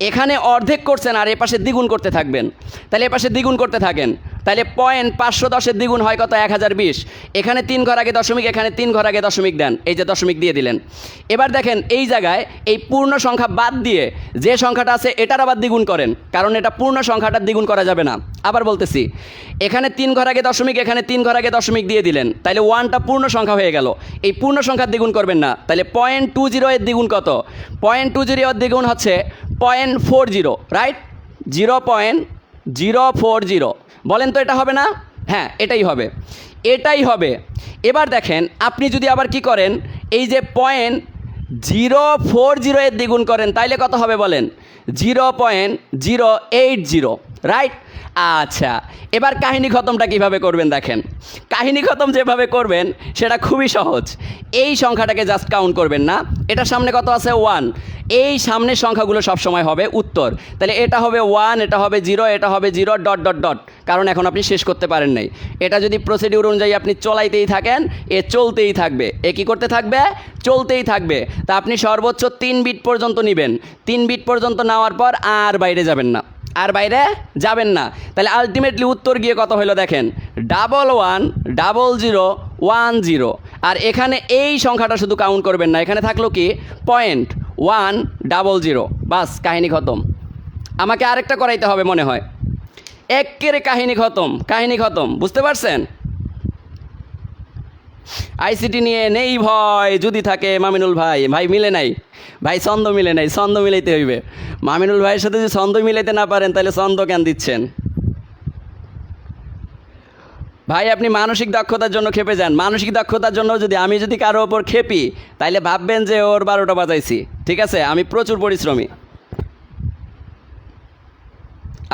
Speaker 1: এখানে অর্ধেক করছেন আর এপাশে দ্বিগুণ করতে থাকবেন। তাহলে এপাশে দ্বিগুণ করতে থাকেন, তাহলে পয়েন্ট 510-এর দ্বিগুণ হয় কত? 1020। এখানে 3 ঘর আগে দশমিক, এখানে 3 ঘর আগে দশমিক দেন, এই যে দশমিক দিয়ে দিলেন। এবার দেখেন এই জায়গায় এই পূর্ণ সংখ্যা বাদ দিয়ে যে সংখ্যাটা আছে এটার আবার দ্বিগুণ করেন, কারণ এটা পূর্ণ সংখ্যাটার দ্বিগুণ করা যাবে না। আবার বলতেছি, এখানে 3 ঘর আগে দশমিক, এখানে 3 ঘর আগে দশমিক দিয়ে দিলেন, তাহলে 1টা পূর্ণ সংখ্যা হয়ে গেল। এই পূর্ণ সংখ্যার দ্বিগুণ করবেন না, তাহলে 0.20-এর দ্বিগুণ কত? 0.20-এর দ্বিগুণ হচ্ছে 0.40, রাইট? 0.040। বলেন তো এটা হবে না? হ্যাঁ এটাই হবে, এটাই হবে। এবার দেখেন আপনি যদি আবার কি করেন, এই যে 0.040-এর দ্বিগুণ করেন তাইলে কত হবে বলেন? 0.080, রাইট? আচ্ছা এবার কাহিনী খতমটা কিভাবে করবেন দেখেন। কাহিনী খতম যেভাবে করবেন সেটা খুবই সহজ। এই সংখ্যাটাকে জাস্ট কাউন্ট করবেন না, এটা সামনে কত আছে? 1। এই সামনের সংখ্যাগুলো সবসময় হবে উত্তর। তাহলে এটা হবে 1, এটা হবে 0, এটা হবে 0 ... কারণ এখন আপনি শেষ করতে পারেন নাই। এটা যদি প্রসিডিউর অনুযায়ী আপনি চলাইতেই থাকেন, এ চলতেই থাকবে। এ কী করতে থাকবে? চলতেই থাকবে। তা আপনি সর্বোচ্চ 3 বিট পর্যন্ত নেবেন। 3 বিট পর্যন্ত নেওয়ার পর আর বাইরে যাবেন না। আর বাইরে যাবেন না। তাহলে আলটিমেটলি উত্তর গিয়ে কত হলো দেখেন, 110010। আর এখানে এই সংখ্যাটা শুধু কাউন্ট করবেন না, এখানে থাকলো কি 0.100। বাস কাহিনী খতম। আমাকে আরেকটা করাইতে হবে মনে হয়, একেরে কাহিনী খতম। বুঝতে পারছেন? আইসিটি নিয়ে নেই ভয় যদি থাকে মামিনুল ভাই, মিলে নাই ভাই, ছন্দ মিলে নাই, ছন্দ মিলাইতে হইবে। মামিনুল ভাইয়ের সাথে যদি ছন্দ মিলাইতে না পারেন তাহলে ছন্দ কেন দিচ্ছেন ভাই? আপনি মানসিক দক্ষতার জন্য খেপে যান। মানসিক দক্ষতার জন্য আমি যদি কারো ওপর খেপি তাইলে ভাববেন যে ওর 12টা বাজাইছি। ঠিক আছে, আমি প্রচুর পরিশ্রমী।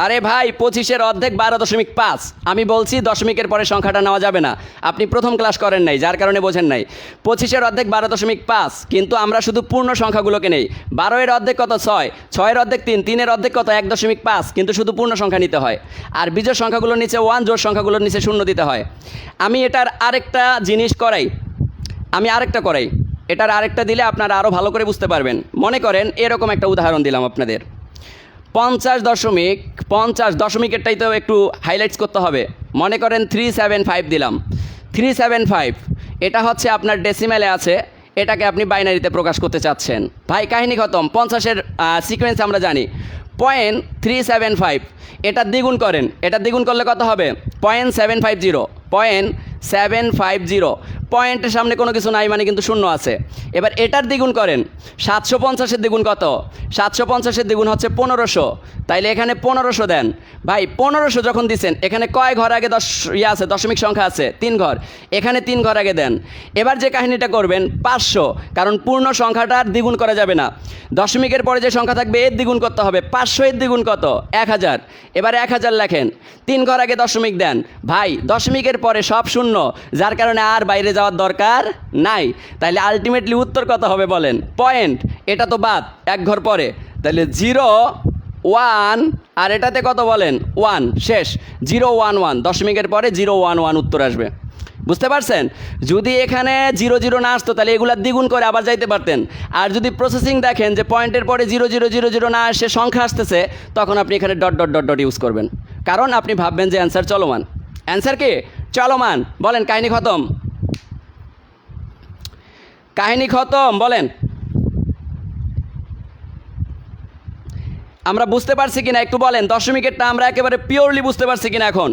Speaker 1: আরে ভাই 25-এর অর্ধেক 12.5। আমি বলছি দশমিকের পরে সংখ্যাটা নেওয়া যাবে না। আপনি প্রথম ক্লাস করেন নাই, যার কারণে বোঝেন নাই। 25-এর অর্ধেক 12.5, কিন্তু আমরা শুধু পূর্ণ সংখ্যাগুলোকে নেই। 12-এর অর্ধেক কত? 6, 6-এর অর্ধেক 3, 3-এর অর্ধেক কত? 1.5, কিন্তু শুধু পূর্ণ সংখ্যা নিতে হয়। আর বিজোড় সংখ্যাগুলোর নিচে 1, জোড় সংখ্যাগুলোর নিচে 0 দিতে হয়। আমি এটার আরেকটা জিনিস করাই, এটার আরেকটা দিলে আপনারা আরও ভালো করে বুঝতে পারবেন। মনে করেন এরকম একটা উদাহরণ দিলাম আপনাদের, 50 দশমিকেরটাই তো একটু হাইলাইটস করতে হবে। মনে করেন 375 দিলাম, 375 এটা হচ্ছে আপনার ডেসিমেলে আছে, এটাকে আপনি বাইনারিতে প্রকাশ করতে চাচ্ছেন। ভাই কাহিনী খতম। 50-এর সিকোয়েন্স আমরা জানি, 0.375। এটা দ্বিগুণ করেন, এটা দ্বিগুণ করলে কত হবে? 0.750। পয়েন্টের সামনে কোনো কিছু নাই মানে কিন্তু শূন্য আছে। এবার এটার দ্বিগুণ করেন, 750-এর দ্বিগুণ কত? 750-এর দ্বিগুণ হচ্ছে 1500। তাইলে এখানে 1500 দেন। ভাই 1500 যখন দিচ্ছেন, এখানে কয় ঘর আগে আছে? দশমিক সংখ্যা আছে 3 ঘর, এখানে 3 ঘর আগে দেন। এবার যে কাহিনীটা করবেন 500, কারণ পূর্ণ সংখ্যাটার দ্বিগুণ করা যাবে না। দশমিকের পরে যে সংখ্যা থাকবে এর দ্বিগুণ করতে হবে। 500-এর দ্বিগুণ কত? 1000। এবার 1000 লেখেন, 3 ঘর আগে দশমিক দেন। ভাই দশমিকের পরে সব শূন্য, যার কারণে আর বাইরে যাওয়ার দরকার নাই। তাইলে আলটিমেটলি উত্তর কত হবে বলেন? পয়েন্ট, এটা তো বাদ, 1 ঘর পরে, তাহলে 0, 1, আর এটাতে কত বলেন? 1, শেষ। 011, দশমিকের পরে 011 উত্তর আসবে। বুঝতে পারছেন? যদি এখানে 00 না আসতো তাহলে এগুলা দ্বিগুণ করে আবার যাইতে পারতেন। আর যদি প্রসেসিং দেখেন যে পয়েন্টের পরে 0000 না আসে, সংখ্যা আসতেছে, তখন আপনি এখানে dot dot dot dot use করবেন, কারণ আপনি ভাববেন যে অ্যান্সার চলমান। অ্যান্সার কি? চলমান। বলেন কাহিনী খতম, কাহিনী খতম। বলেন আমরা বুঝতে পারছি কিনা একটু বলেন। দশমিকেরটা আমরা একেবারে পিওরলি বুঝতে পারছি কিনা? এখন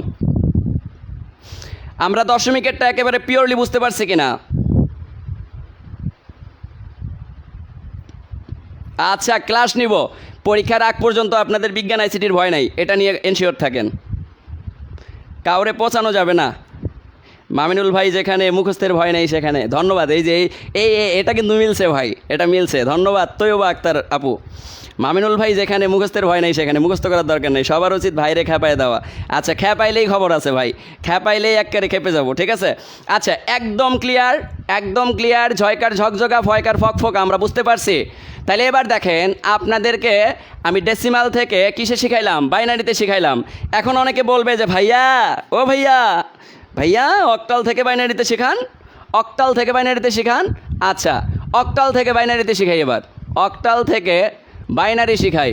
Speaker 1: আমরা দশমিকেরটা একেবারে পিওরলি বুঝতে পারছি কিনা? আচ্ছা, ক্লাস নিব। পরীক্ষার আগ পর্যন্ত আপনাদের বিজ্ঞান আইসিটির ভয় নাই, এটা নিয়ে এনশিওর থাকেন। কাউরে পচানো যাবে না। মামিনুল ভাই যেখানে মুখস্থের ভয় নেই সেখানে। ধন্যবাদ। এই যে এই এটা কিন্তু মিলছে ভাই, এটা মিলছে। ধন্যবাদ তৈয়বা আক্তার আপু। মামিনুল ভাই যেখানে মুখস্থের ভয় নেই সেখানে মুখস্থ করার দরকার নেই, সবার উচিত ভাইরে খ্যাপায় দেওয়া। আচ্ছা, খ্যাপাইলেই খবর আছে ভাই, খ্যাপাইলেই একবারে খেপে যাবো। ঠিক আছে, আচ্ছা একদম ক্লিয়ার, একদম ক্লিয়ার। ঝয়কার ঝকঝকা, ফয়কার ফক ফক, আমরা বুঝতে পারছি। তাহলে এবার দেখেন, আপনাদেরকে আমি ডেসিমাল থেকে কিসে শিখাইলাম? বাইনারিতে শিখাইলাম। এখন অনেকে বলবে যে ভাইয়া, ও ভাইয়া, ভাইয়া অক্টাল থেকে বাইনারিতে শেখান, অক্টাল থেকে বাইনারিতে শেখান। আচ্ছা, অক্টাল থেকে বাইনারিতে শিখাই। এবার অক্টাল থেকে বাইনারি শিখাই।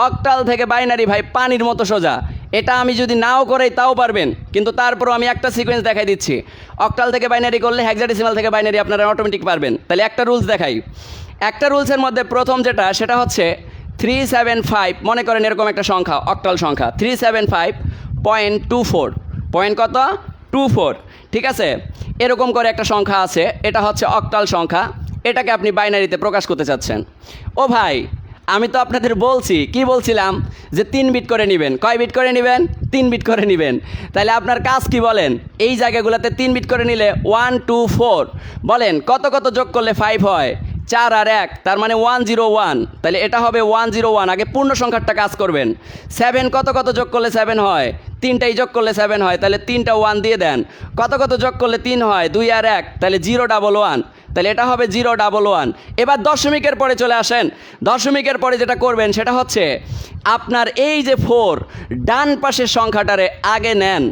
Speaker 1: অক্টাল থেকে বাইনারি ভাই পানির মতো সোজা। এটা আমি যদি নাও করাই তাও পারবেন, কিন্তু তারপরও আমি একটা সিকোয়েন্স দেখাই দিচ্ছি। অক্টাল থেকে বাইনারি করলে হেক্সাডেসিমাল থেকে বাইনারি আপনারা অটোমেটিক পারবেন। তাহলে একটা রুলস দেখাই। একটা রুলসের মধ্যে প্রথম যেটা, সেটা হচ্ছে 375। মনে করেন এরকম একটা সংখ্যা, অক্টাল সংখ্যা 375.24। পয়েন্ট কত? 24। ঠিক আছে, এরকম করে একটা সংখ্যা আছে, এটা হচ্ছে অক্টাল সংখ্যা। এটাকে আপনি বাইনারিতে প্রকাশ করতে চাচ্ছেন। ও ভাই, আমি তো আপনাদের বলছি, কি বলছিলাম, যে 3 বিট করে নেবেন। কয় বিট করে নেবেন? 3 বিট করে নেবেন। তাহলে আপনার কাজ কি বলেন? এই জায়গাগুলোতে 3 বিট করে নিলে 1 2 4, বলেন কত কত যোগ করলে 5 হয়? 4 আর 1, তার মানে 101। তাহলে এটা হবে 101। আগে পূর্ণ সংখ্যাটা কাজ করবেন। 7 কত কত যোগ করলে 7 হয়? 3টাই যোগ করলে 7 হয়, তাহলে 3টা 1 দিয়ে দেন। কত কত যোগ করলে 3 হয়? 2 আর 1, তাহলে 011। তাহলে এটা হবে 011। এবার দশমিকের পরে চলে আসেন। দশমিকের পরে যেটা করবেন সেটা হচ্ছে আপনার এই যে 4, ডান পাশের সংখ্যাটারে আগে নেন,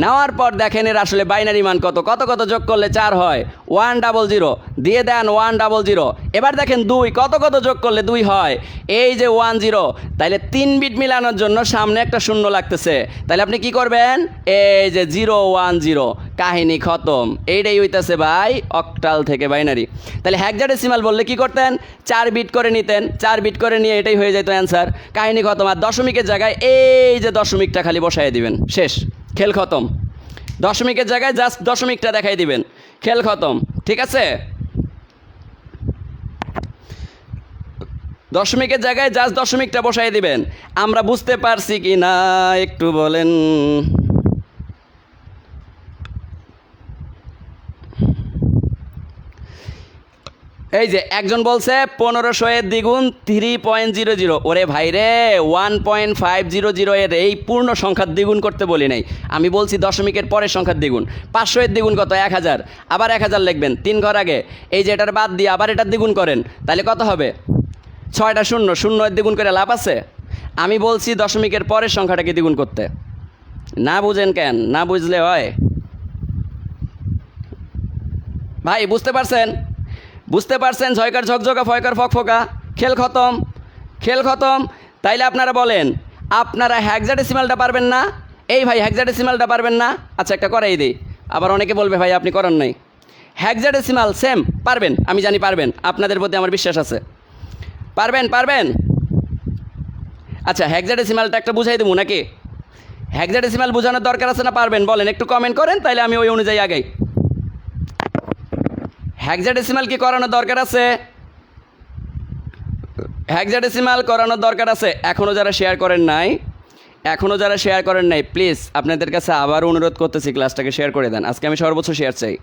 Speaker 1: নেওয়ার পর দেখেন এর আসলে বাইনারি মান কত, কত কত যোগ করলে 4 হয়, 100 দিয়ে দেন 100। এবার দেখেন 2, কত কত যোগ করলে 2 হয়, এই যে 10। তাইলে 3 বিট মিলানোর জন্য সামনে একটা শূন্য লাগতেছে, তাহলে আপনি কি করবেন, এই যে 010, কাহিনী খতম। এইটাই হইতেছে ভাই অক্টাল থেকে বাইনারি। তাহলে হেক্সাডেসিমাল বললে কি করতেন, 4 বিট করে নিতেন, 4 বিট করে নিয়ে এটাই হয়ে যেত অ্যান্সার, কাহিনী খতম। আর দশমিকের জায়গায় এই যে দশমিকটা খালি বসাই দিবেন, শেষ, খেল খতম। দশমিকের জায়গায় জাস্ট দশমিকটা দেখাই দিবেন, খেল খতম। ঠিক আছে, দশমিকের জায়গায় জাস্ট দশমিকটা বসাই দিবেন। আমরা বুঝতে পারছি কি না একটু বলেন। এই যে একজন বলছে 1500 এর দ্বিগুণ 3.00। ওরে ভাই রে, 1.500 এর এই পূর্ণ সংখ্যার দ্বিগুণ করতে বলি নাই, আমি বলছি দশমিকের পরের সংখ্যার দ্বিগুণ। 500 এর দ্বিগুণ কত, 1000, আবার 1000 লিখবেন 3 ঘর আগে। এই যে এটার বাদ দিয়ে আবার এটার দ্বিগুণ করেন, তাহলে কত হবে, 6টা শূন্য, 0 এর দ্বিগুণ করে লাভ আছে? আমি বলছি দশমিকের পরের সংখ্যাটাকে দ্বিগুণ করতে। না বুঝেন কেন, না বুঝলে হয় ভাই? বুঝতে পারছেন, বুঝতে পারছেন? ঝয়কার ঝকঝকা, ফয়কার ফকফকা, খেল খতম, খেল খতম। তাইলে আপনারা বলেন, আপনারা হেক্সাডেসিমালটা পারবেন না? এই ভাই হেক্সাডেসিমালটা পারবেন না? আচ্ছা একটা করাই দিই, আবার অনেকে বলবে ভাই আপনি করান নাই। হেক্সাডেসিমাল সেম পারবেন, আমি জানি পারবেন, আপনাদের প্রতি আমার বিশ্বাস আছে, পারবেন পারবেন। আচ্ছা হেক্সাডেসিমালটা একটা বুঝাই দেবো নাকি? হেক্সাডেসিমাল বোঝানোর দরকার আছে না পারবেন? বলেন, একটু কমেন্ট করেন, তাইলে আমি ওই অনুযায়ী আগাই। হেক্সাডেসিমাল কি করানোর দরকার আছে? হেক্সাডেসিমাল করানোর দরকার আছে। এখনও যারা শেয়ার করেন নাই, এখনও যারা শেয়ার করেন নাই, প্লিজ আপনাদের কাছে আবার অনুরোধ করতেছি, ক্লাসটাকে শেয়ার করে দেন। আজকে আমি সর্বোচ্চ শেয়ার চাই,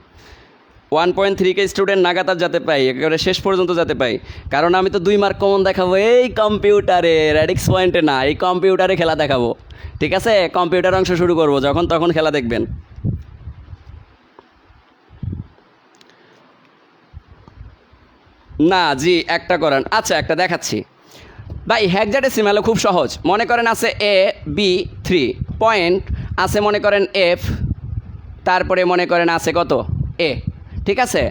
Speaker 1: 1.3K স্টুডেন্ট নাগাতার যাতে পাই, একেবারে শেষ পর্যন্ত যাতে পাই। কারণ আমি তো 2 মার্ক কমন দেখাবো এই কম্পিউটারে, র্যাডিক্স পয়েন্টে না, এই কম্পিউটারে খেলা দেখাবো। ঠিক আছে, কম্পিউটার অংশ শুরু করবো যখন, তখন খেলা দেখবেন। না জি, একটা করেন। আচ্ছা একটা দেখাচ্ছি ভাই। হেক্সাডেসিমালও খুব সহজ। মনে করেন আছে A B3 পয়েন্ট, আছে মনে করেন F, তারপরে মনে করেন আছে কত A। ঠিক আছে,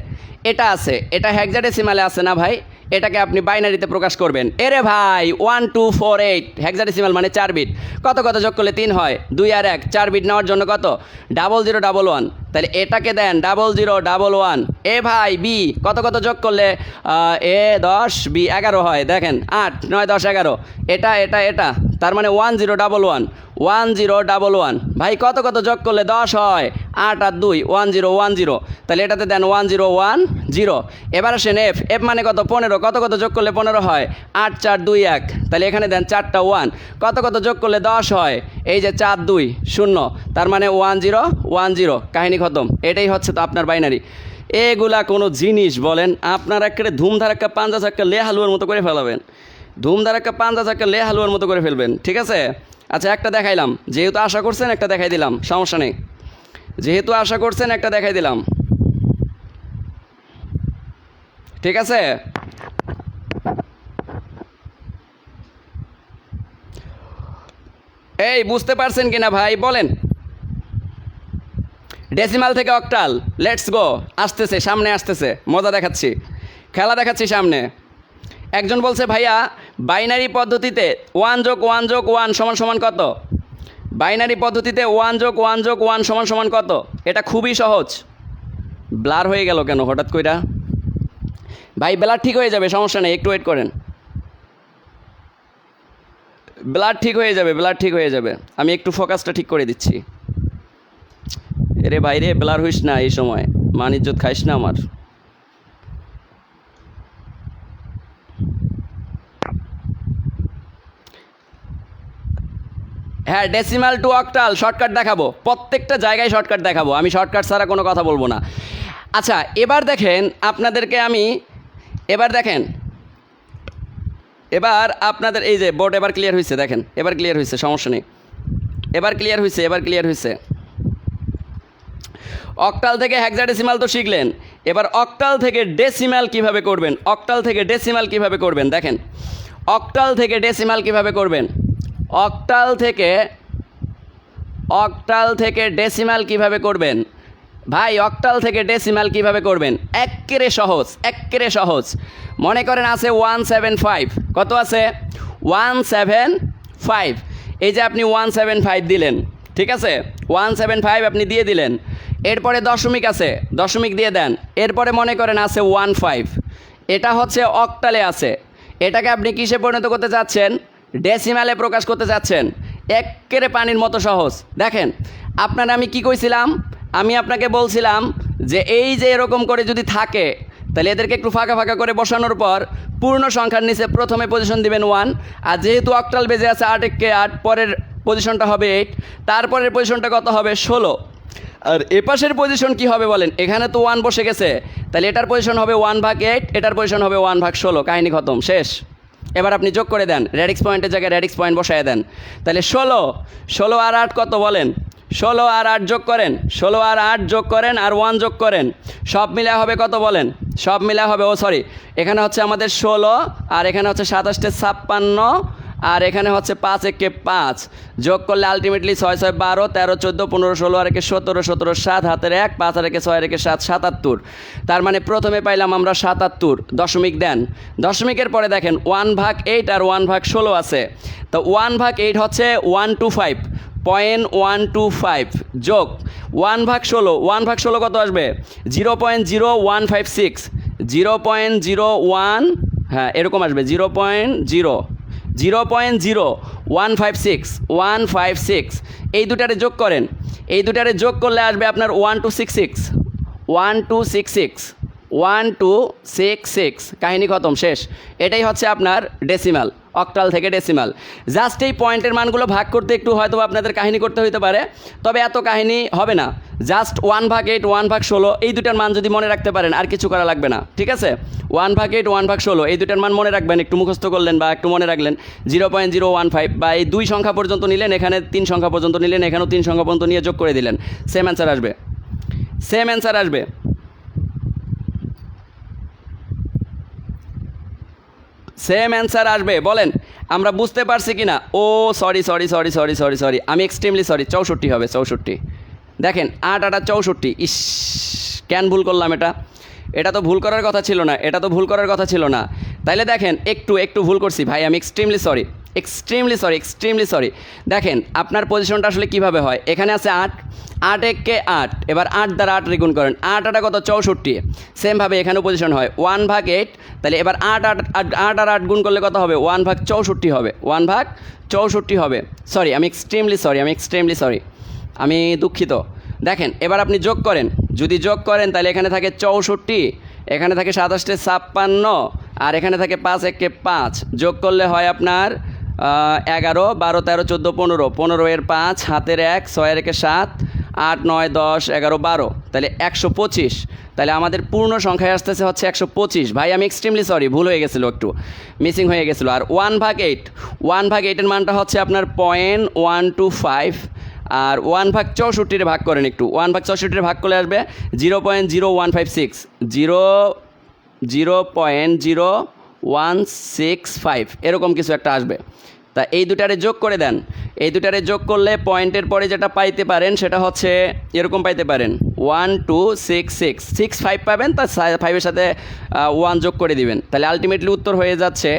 Speaker 1: এটা আছে, এটা হেক্সাডেসিমালে আছে না ভাই? এটাকে আপনি বাইনারিতে প্রকাশ করবেন। এরে ভাই 1248, হেক্সাডেসিমাল মানে 4 বিট। কত কত যোগ করলে 3 হয়, 2 আর 1, 4 বিট নেওয়ার জন্য কত, 0011। তাহলে এটাকে দেন 0011। এ ভাই বি, কত কত যোগ করলে A10 B11 হয়, দেখেন 8 9 10 11। এটা এটা এটা, তার মানে 1011, 1011। ভাই কত কত যোগ করলে 10 হয়, 8 আর 2 1010। তাহলে এটাতে দেন 1010। এবার আসেন এফ, এফ মানে কত, 15। কত কত যোগ করলে 15 হয়, 8 4 2 1। তাহলে এখানে দেন 4টা 1। কত কত যোগ করলে 10 হয়, এই যে 4 2 0, তার মানে 1010। কাহিনী খতম। এটাই হচ্ছে তো আপনার বাইনারি। এগুলা কোনো জিনিস বলেন, আপনারা একেবারে ধুমধারাক্কা পাঞ্জা চাক্কা লে হালুয়ার মতো করে ফেলাবেন, ধুমধারাক্কা পাঞ্জা চাক্কা লে হালুয়ার মতো করে ফেলবেন। ঠিক আছে, আচ্ছা একটা দেখাইলাম, যেহেতু আশা করছেন একটা দেখাই দিলাম, সমস্যা নেই। যেহেতু আশা করছেন একটা দেখাই দিলাম, ঠিক আছে। এই বুঝতে পারছেন কিনা ভাই বলেন? ডেসিমাল থেকে অক্টাল, লেটস গো। আসতেছে, সামনে আসতেছে, মজা দেখাচ্ছি, খেলা দেখাচ্ছি সামনে। একজন বলছে ভাইয়া বাইনারি পদ্ধতিতে 1 যোগ 1 যোগ 1 সমান সমান কত? বাইনারি পদ্ধতিতে 1 যোগ 1 যোগ 1 সমান সমান কত? এটা খুবই সহজ। ব্লার হয়ে গেল কেন হঠাৎ কইরা? ভাই ব্লার ঠিক হয়ে যাবে, সমস্যা নেই, একটু ওয়েট করেন। ব্লার ঠিক হয়ে যাবে, ব্লার ঠিক হয়ে যাবে। আমি একটু ফোকাসটা ঠিক করে দিচ্ছি। এরে ভাই রে, ব্লার হইস না এই সময়, মান ইজ্জত খাইস না আমার। হ্যাঁ, ডেসিমাল টু অক্টাল শর্টকাট দেখাবো, প্রত্যেকটা জায়গায় শর্টকাট দেখাবো, আমি শর্টকাট ছাড়া কোনো কথা বলবো না। আচ্ছা এবার দেখেন আপনাদেরকে আমি, এবার দেখেন, এবার আপনাদের এই যে বোর্ড এবার ক্লিয়ার হয়েছে, দেখেন এবার ক্লিয়ার হয়েছে, সমস্যা নেই, এবার ক্লিয়ার হয়েছে, এবার ক্লিয়ার হয়েছে। অক্টাল থেকে হেক্সাডেসিমাল তো শিখলেন, এবার অক্টাল থেকে ডেসিমাল কিভাবে করবেন, অক্টাল থেকে ডেসিমাল কিভাবে করবেন দেখেন। অক্টাল থেকে ডেসিমাল কিভাবে করবেন, অক্টাল থেকে অক্টাল থেকে ডেসিমাল কিভাবে করবেন ভাই? অক্টাল থেকে ডেসিমাল কিভাবে করবেন? এক্কেরে সহজ, এক্কেরে সহজ। মনে করেন আছে 175, কত আছে? 175। এই যে আপনি 175 দিলেন, ঠিক আছে, 175 আপনি দিয়ে দিলেন। এরপরে দশমিক আছে, দশমিক দিয়ে দেন। এরপরে মনে করেন আছে 15, এটা হচ্ছে অক্টালে আছে। এটাকে আপনি কিসে পরিণত করতে চাচ্ছেন? ডেসিমালে প্রকাশ করতে চাচ্ছেন। এক্কেরে পানির মতো সহজ। দেখেন আপনারা, আমি কি কইছিলাম? আমি আপনাকে বলছিলাম যে এই যে এরকম করে যদি থাকে, তাহলে এদেরকে একটু ফাঁকা ফাঁকা করে বসানোর পর পূর্ণ সংখ্যার নিচে প্রথমে পজিশন দিবেন 1, আর যেহেতু অক্টাল বেজে আছে 8 একে 8, পরের পজিশনটা হবে 8, তারপরের পজিশনটা কত হবে? 16। আর এপাশের পজিশন কি হবে বলেন? এখানে তো 1 বসে গেছে, তাহলে এটার পজিশন হবে 1/8, এটার পজিশন হবে 1/16। কাহিনী খতম, শেষ। এবার আপনি যোগ করে দেন, রেডিক্স পয়েন্টের জায়গায় রেডিক্স পয়েন্ট বসায় দেন। তাহলে 16 আর 8 কত বলেন? 16 আর 8 যোগ করেন, 16 আর 8 যোগ করেন, আর 1 যোগ করেন, সব মিলা হবে কত বলেন? সব মিলা হবে, ও সরি, এখানে হচ্ছে আমাদের 16, আর এখানে হচ্ছে 27 56, আর এখানে হচ্ছে 5 একে 5, যোগ করলে আলটিমেটলি 6 6 12 13 14 15 16 আর একে 17 17 7 হাতের 1 5 আর একে 6 আর একে 7 77। তার মানে প্রথমে পাইলাম আমরা 77। দশমিক দেন, দশমিকের পরে দেখেন 1/8 আর 1/16 আছে। তো 1/8 হচ্ছে 125.125 যোগ 1/16, 1/16 কত আসবে? 0.0156, 0.01, হ্যাঁ এরকম আসবে, 0.0156, এই দুটারে যোগ করেন। এই দুটারে যোগ করলে আসবে আপনার 1266। কাহিনী খতম, শেষ। এটাই হচ্ছে আপনার ডেসিমাল, অক্টাল থেকে ডেসিমাল। জাস্ট এই পয়েন্টের মানগুলো ভাগ করতে একটু হয়তো আপনাদের কাহিনী করতে হতে পারে, তবে এত কাহিনী হবে না। জাস্ট 1/8 1/16 এই দুটার মান যদি মনে রাখতে পারেন, আর কিছু করা লাগবে না, ঠিক আছে? 1/8 1/16 এই দুটার মান মনে রাখবেন, একটু মুখস্থ করলেন বা একটু মনে রাখলেন। 0.015 বা এই 2 সংখ্যা পর্যন্ত নিলেন, এখানে 3 সংখ্যা পর্যন্ত নিলেন, এখানেও 3 সংখ্যা পর্যন্ত নিয়ে যোগ করে দিলেন, সেম অ্যান্সার আসবে, সেম অ্যান্সার আসবে। সেম অ্যান্সার আসবে, বলেন আমরা বুঝতে পারছি কি না? ও সরি, আমি এক্সট্রিমলি সরি, 64 হবে, 64। দেখেন 8 8 64, ইস কেন ভুল করলাম? এটা তো ভুল করার কথা ছিল না, এটা তো ভুল করার কথা ছিল না। তাইলে দেখেন একটু ভুল করছি ভাই, আমি এক্সট্রিমলি সরি। দেখেন আপনার পজিশনটা আসলে কিভাবে হয়? এখানে আছে 8, 8 একে 8, এবার 8 দ্বারা 8 গুণ করেন, 8 8 কত? 64। সেমভাবে এখানেও পজিশন হয় 1/8, তাহলে এবার 8 আর 8 গুণ করলে কত হবে? 1/64 হবে, 1/64 হবে। সরি, আমি এক্সট্রিমলি সরি, আমি দুঃখিত। দেখেন এবার আপনি যোগ করেন, যদি যোগ করেন তাহলে এখানে থাকে 64, এখানে থাকে 27 56, আর এখানে থাকে 5 একে 5, যোগ করলে হয় আপনার 11 12 13 14 15, 15 এর 5 হাতের 1 6 এর একে 7 8 9 10 11 12, তাহলে 125। তাহলে আমাদের পূর্ণ সংখ্যায় আসতেছে হচ্ছে 125। ভাই আমি এক্সট্রিমলি সরি, ভুল হয়ে গেছিলো, একটু মিসিং হয়ে গেছিলো। আর 1/8 মানটা হচ্ছে আপনার 0.125, আর 1/64 ভাগ করেন, একটু 1/64 ভাগ করলে আসবে 0.0156, 0.0165 এরকম কিছু একটা আসবে। তা এই দুটারে যোগ করে দেন, এই দুটারে যোগ করলে পয়েন্টের পরে যেটা পাইতে পারেন সেটা হচ্ছে এরকম পাইতে পারেন 126665 পাবেন, তার 5-এর সাথে 1 যোগ করে দিবেন, তাহলে আলটিমেটলি উত্তর হয়ে যাচ্ছে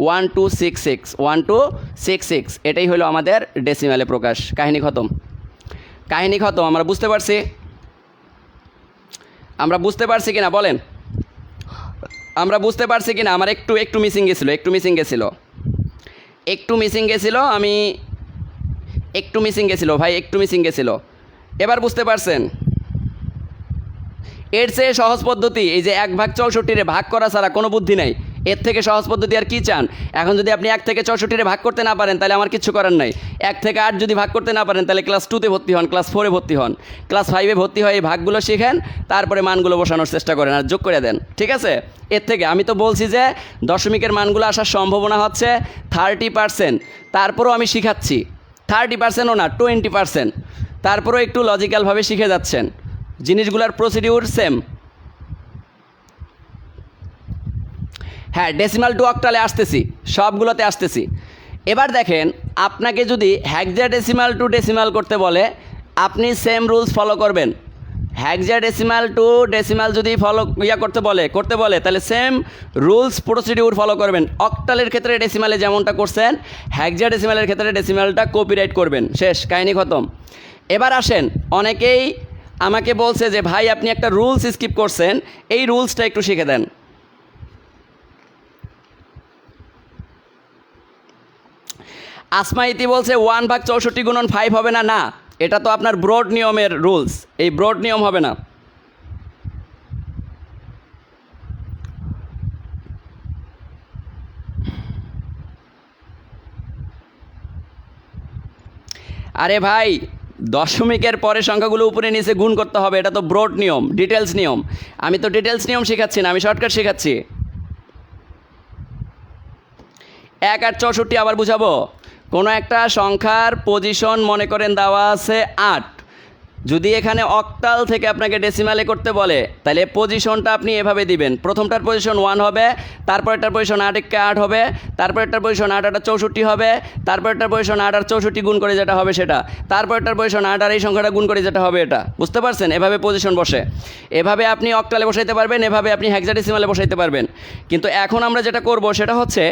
Speaker 1: 1266। এটাই হলো আমাদের ডেসিমালে প্রকাশ। কাহিনী খতম, আমরা বুঝতে পারছি কিনা বলেন? আমরা বুঝতে পারছি কিনা? আমার একটু মিসিং গেছিলো, ভাই, একটু মিসিং গেছিলো। এবার বুঝতে পারছেন? এর চেয়ে সহজ পদ্ধতি এই যে 1/64 ভাগ করা ছাড়া কোনো বুদ্ধি নাই। এর থেকে সহজ পদ্ধতি আর কি চান? এখন যদি আপনি 1 থেকে 64 ভাগ করতে না পারেন তাহলে আমার কিছু করার নাই। 1 থেকে 8 যদি ভাগ করতে না পারেন তাহলে ক্লাস 2-তে ভর্তি হন, ক্লাস 4-এ ভর্তি হন, ক্লাস 5-এ ভর্তি হয়ে এই ভাগগুলো শিখেন, তারপরে মানগুলো বসানোর চেষ্টা করেন আর যোগ করে দেন, ঠিক আছে? এর থেকে আমি তো বলছি যে দশমিকের মানগুলো আসার সম্ভাবনা হচ্ছে 30%, তারপরেও আমি শিখাচ্ছি। 30%ও না, 20%, তারপরেও একটু লজিক্যালভাবে শিখে যাচ্ছেন, জিনিসগুলোর প্রসিডিউর সেম। হ্যাঁ, ডেসিমাল টু অক্টালে আসতেছি, সবগুলোতে আসতেছি। এবার দেখেন আপনাকে যদি হেক্সাডেসিমাল টু ডেসিমাল করতে বলে আপনি সেম রুলস ফলো করবেন। হেক্সাডেসিমাল টু ডেসিমাল যদি ফলো করতে বলে তাহলে সেম রুলস প্রসিডিউর ফলো করবেন। অক্টালের ক্ষেত্রে ডেসিমালে যেমনটা করছেন হেক্সাডেসিমালের ক্ষেত্রে ডেসিমালটা কপিরাইট করবেন। শেষ, কাহিনী খতম। এবার আসেন, অনেকেই আমাকে বলছে যে ভাই আপনি একটা রুলস স্কিপ করছেন, এই রুলসটা একটু শিখে দেন। আসমা ইতি বলছে 1/64 × 5 হবে না। না, এটা তো আপনার ব্রড নিয়মের রুলস, এই ব্রড নিয়ম হবে না। আরে ভাই, দশমিকের পরে সংখ্যাগুলো উপরে নিচে গুণ করতে হবে, এটা তো ব্রড নিয়ম, ডিটেলস নিয়ম। আমি তো ডিটেলস নিয়ম শেখাচ্ছি না, আমি শর্টকাট শেখাচ্ছি। 1 আর 64 আবার বুঝাবো। কোনো একটা সংখ্যার পজিশন মনে করেন দেওয়া আছে 8, যদি এখানে অক্টাল থেকে আপনাকে ডেসিমালে করতে বলে তাহলে পজিশনটা আপনি এভাবে দিবেন। প্রথমটার পজিশন 1 হবে, তারপরেরটার পজিশন 8 × 8 হবে, তারপরেরটার পজিশন 8 × 8 = 64 হবে, তারপরেরটার পজিশন 8 আর 64 গুণ করে যেটা হবে সেটা, তারপরেরটার পজিশন 8 আর এই সংখ্যাটা গুণ করে যেটা হবে এটা। বুঝতে পারছেন? এভাবে পজিশন বসে, এভাবে আপনি অক্টালে বসাইতে পারবেন, এভাবে আপনি হেক্সাডেসিমালে বসাইতে পারবেন। কিন্তু এখন আমরা যেটা করব সেটা হচ্ছে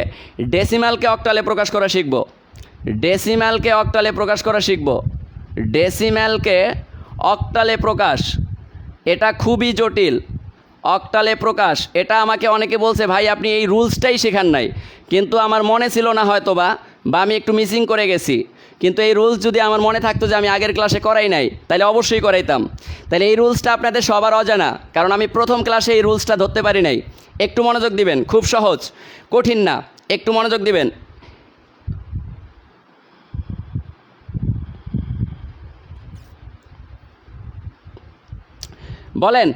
Speaker 1: ডেসিমালকে অক্টালে প্রকাশ করা শিখব। ডেসিমালকে অক্টালে প্রকাশ করা শিখব। ডেসিমালকে অক্টালে প্রকাশ, এটা খুবই জটিল। অক্টালে প্রকাশ, এটা আমাকে অনেকে বলছে ভাই আপনি এই রুলসটাই শেখান নাই, কিন্তু আমার মনে ছিল না হয়তো বা আমি একটু মিসিং করে গেছি। কিন্তু এই রুলস যদি আমার মনে থাকতো যে আমি আগের ক্লাসে করাই নাই, তাহলে অবশ্যই করাইতাম। তাহলে এই রুলসটা আপনাদের সবার অজানা, কারণ আমি প্রথম ক্লাসে এই রুলসটা ধরতে পারি নাই। একটু মনোযোগ দিবেন, খুব সহজ, কঠিন না, একটু মনোযোগ দিবেন। বলেন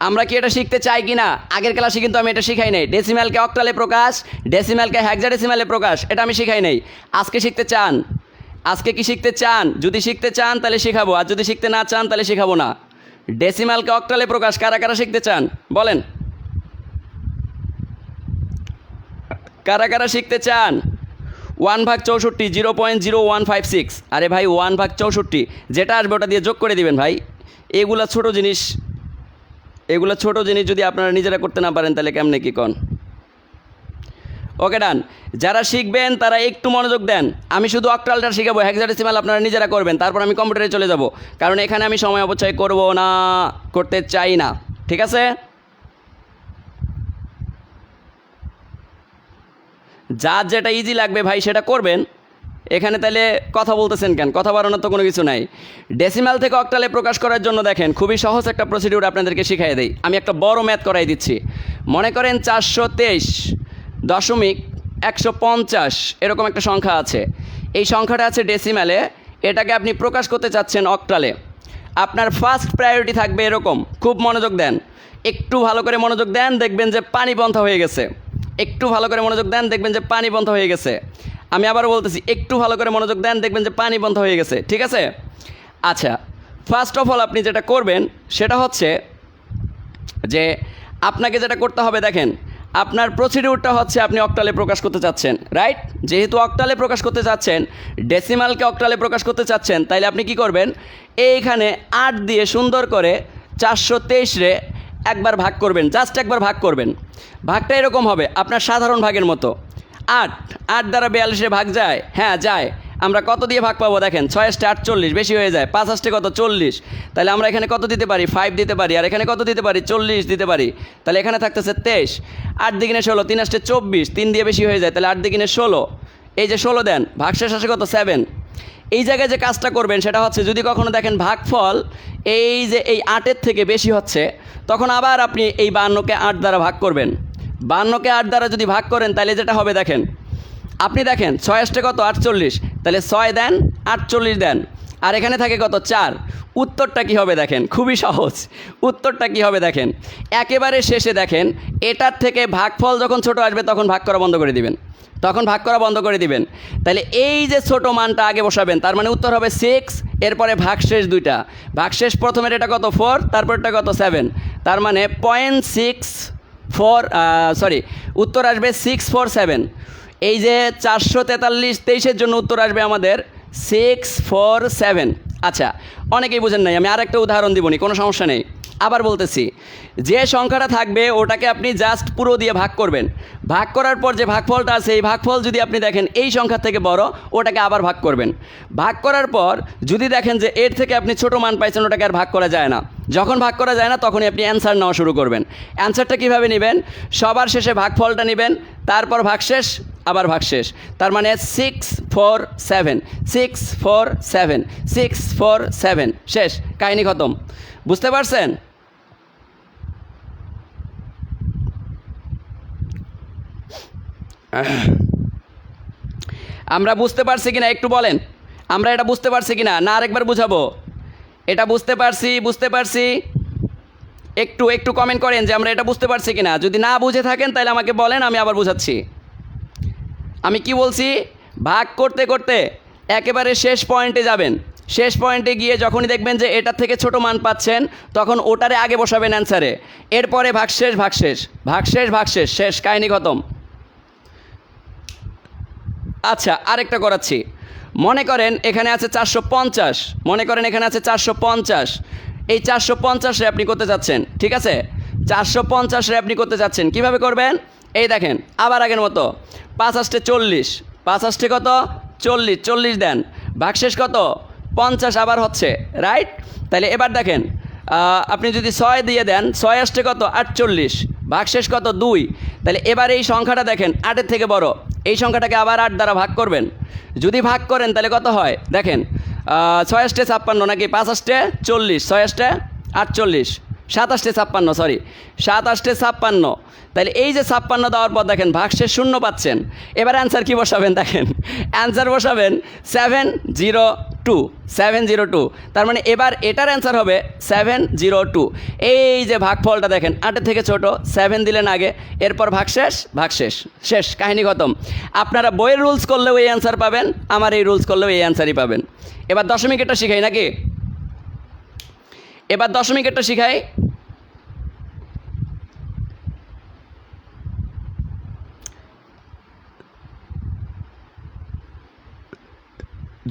Speaker 1: আমরা কি এটা শিখতে চাই কি না? আগের ক্লাসে কিন্তু আমি এটা শিখাই নাই। ডেসিমালকে অক্টালে প্রকাশ, ডেসিমালকে হেক্সাডেসিমালে প্রকাশ, এটা আমি শিখাই নাই। আজকে শিখতে চান? আজকে কি শিখতে চান? যদি শিখতে চান তাহলে শেখাবো, আর যদি শিখতে না চান তাহলে শেখাবো না। ডেসিমালকে অক্টালে প্রকাশ কারা কারা শিখতে চান বলেন? কারা কারা শিখতে চান? 1/64 0.0156। আরে ভাই 1/64 যেটা আসবে ওটা দিয়ে যোগ করে দিবেন ভাই। এগুলা ছোট জিনিস, এগুলো ছোট জিনিস যদি আপনারা নিজেরা করতে না পারেন তাহলে কেমনে কি কন? ওকে ডান। যারা শিখবেন তারা একটু মনোযোগ দেন। আমি শুধু অক্টালটা শিখাবো, হেক্সাডেসিমাল আপনারা নিজেরা করবেন, তারপর আমি কম্পিউটারে চলে যাব, কারণ এখানে আমি সময় অপচয় করব না, করতে চাই না। ঠিক আছে? যার যেটা ইজি লাগবে ভাই সেটা করবেন। এখানে তাহলে কথা বলতেছেন কেন? কথা বাড়ানোর তো কোনো কিছু নাই। ডেসিমাল থেকে অক্টালে প্রকাশ করার জন্য দেখেন খুবই সহজ একটা প্রসিডিউর আপনাদেরকে শিখাই দেই। আমি একটা বড় ম্যাথ করাই দিচ্ছি। মনে করেন 423.150 এরকম একটা সংখ্যা আছে। এই সংখ্যাটা আছে ডেসিমালে, এটাকে আপনি প্রকাশ করতে চাচ্ছেন অক্টালে। আপনার ফার্স্ট প্রায়োরিটি থাকবে এরকম, খুব মনোযোগ দেন, একটু ভালো করে মনোযোগ দেন, দেখবেন যে পানি বন্ধ হয়ে গেছে। একটু ভালো করে মনোযোগ দেন, দেখবেন যে পানি বন্ধ হয়ে গেছে। আমি আবারও বলতেছি, একটু ভালো করে মনোযোগ দেন, দেখবেন যে পানি বন্ধ হয়ে গেছে। ঠিক আছে? আচ্ছা, ফার্স্ট অফ অল আপনি যেটা করবেন সেটা হচ্ছে যে আপনাকে যেটা করতে হবে, দেখেন আপনার প্রসিডিউরটা হচ্ছে আপনি অক্টালে প্রকাশ করতে চাচ্ছেন, রাইট? যেহেতু অক্টালে প্রকাশ করতে চাচ্ছেন, ডেসিমালকে অক্টালে প্রকাশ করতে চাচ্ছেন, তাইলে আপনি কি করবেন? এইখানে 8 দিয়ে সুন্দর করে 423 রে একবার ভাগ করবেন, জাস্ট একবার ভাগ করবেন। ভাগটা এরকম হবে আপনার সাধারণ ভাগের মতো। 8 দ্বারা 42 ভাগ যায়? হ্যাঁ যায়। আমরা কত দিয়ে ভাগ পাবো? দেখেন 6 × 48, বেশি হয়ে যায়। 5 × কত? 40। তাহলে আমরা এখানে কত দিতে পারি? 5 দিতে পারি। আর এখানে কত দিতে পারি? 40 দিতে পারি। তাহলে এখানে থাকতেছে 23। 8 × 16, 3 × 24, 3 দিয়ে বেশি হয়ে যায়, তাহলে 8 × 16, এই যে 16 দেন, ভাগশেষ আসে কত? 7। এই জায়গায় যে কাজটা করবেন সেটা হচ্ছে যদি কখনো দেখেন ভাগফল এই যে এই 8-এর থেকে বেশি হচ্ছে, তখন আবার আপনি এই 52কে 8 দ্বারা ভাগ করবেন। 52কে 8 দ্বারা যদি ভাগ করেন তাহলে যেটা হবে দেখেন, আপনি দেখেন 6 × কত? 48, তাহলে 6 দেন, 48 দেন, আর এখানে থাকে কত? 4। উত্তরটা কি হবে দেখেন? খুবই সহজ। উত্তরটা কি হবে দেখেন, একেবারে শেষে দেখেন এটার থেকে ভাগফল যখন ছোট আসবে তখন ভাগ করা বন্ধ করে দিবেন, তখন ভাগ করা বন্ধ করে দিবেন। তাহলে এই যে ছোট মানটা আগে বসাবেন, তার মানে উত্তর হবে 6, এরপরে ভাগশেষ দুইটা, ভাগশেষ প্রথমের এটা কত? 4, তারপরটা কত? 7, তার মানে 0.64, উত্তর আসবে 647। এই যে 443 23-এর জন্য উত্তর আসবে আমাদের 647। আচ্ছা, অনেকেই বুঝেন নাই, আমি আর একটা উদাহরণ দিবনি, কোনো সমস্যা নেই। আবার বলতেছি, যে সংখ্যাটা থাকবে ওটাকে আপনি জাস্ট পুরো দিয়ে ভাগ করবেন। ভাগ করার পর যে ভাগফলটা আছে এই ভাগফল যদি আপনি দেখেন এই সংখ্যার থেকে বড়, ওটাকে আবার ভাগ করবেন। ভাগ করার পর যদি দেখেন যে এর থেকে আপনি ছোট মান পাইছেন, ওটাকে আর ভাগ করা যায় না। যখন ভাগ করা যায় না তখনই আপনি অ্যান্সার নেওয়া শুরু করবেন। অ্যান্সারটা কীভাবে নেবেন? সবার শেষে ভাগফলটা নেবেন, তারপর ভাগশেষ, আবার ভাগশেষ। তার মানে 6 4 7, 6 4 7, 6 4 7, শেষ, কাহিনী খতম। বুঝতে পারছেন? আমরা বুঝতে পারছি কিনা একটু বলেন, আমরা এটা বুঝতে পারছি কিনা, না আরেকবার বুঝাবো? এটা বুঝতে পারছি, একটু একটু কমেন্ট করেন যে আমরা এটা বুঝতে পারছি কিনা। যদি না বুঝে থাকেন তাহলে আমাকে বলেন, আমি আবার বুঝাচ্ছি। আমি কি বলছি? ভাগ করতে করতে একেবারে শেষ পয়েন্টে যাবেন। শেষ পয়েন্টে গিয়ে যখনই দেখবেন যে এটার থেকে ছোট মান পাচ্ছেন, তখন ওটারে আগে বসাবেন অ্যান্সারে। এরপরে ভাগশেষ ভাগশেষ, ভাগশেষ ভাগশেষ, শেষ, কাহিনী খতম। আচ্ছা, আরেকটা করাচ্ছি। মনে করেন এখানে আছে 450, মনে করেন এখানে আছে 450। এই 450 আপনি করতে যাচ্ছেন, ঠিক আছে? 450 আপনি করতে যাচ্ছেন, কীভাবে করবেন? এই দেখেন, আবার আগের মতো 5 8 40, 5 8 কত? 40, 40 দেন, ভাগশেষ কত? 50 আবার হচ্ছে, রাইট? তাহলে এবার দেখেন, আপনি যদি 6 দিয়ে দেন, 6 আসছে কত? 48, ভাগশেষ কত? 2। তাহলে এবার এই সংখ্যাটা দেখেন 8-এর থেকে বড়, এই সংখ্যাটাকে আবার 8 দ্বারা ভাগ করবেন। যদি ভাগ করেন তাহলে কত হয় দেখেন, 6 আসছে 56 নাকি, 5 আসছে 40, 6 আসছে 48, 7 আসছে 56, সরি 7 আসছে 56। তাহলে এই যে 56 দেওয়ার পর দেখেন ভাগশেষ 0 পাচ্ছেন। এবার অ্যান্সার কি বসাবেন দেখেন, অ্যান্সার বসাবেন 702, 702। তার মানে এবার এটার অ্যান্সার হবে 702। এই যে ভাগফলটা দেখেন 8-এর থেকে ছোট, 7 দিলেন আগে, এরপর ভাগশেষ ভাগশেষ, শেষ, কাহিনী খতম। আপনারা বইয়ের রুলস করলেও এই অ্যান্সার পাবেন, আমার এই রুলস করলেও এই অ্যান্সারই পাবেন। এবার দশমিকেরটা শিখাই নাকি? এবার দশমিকেরটা শিখাই।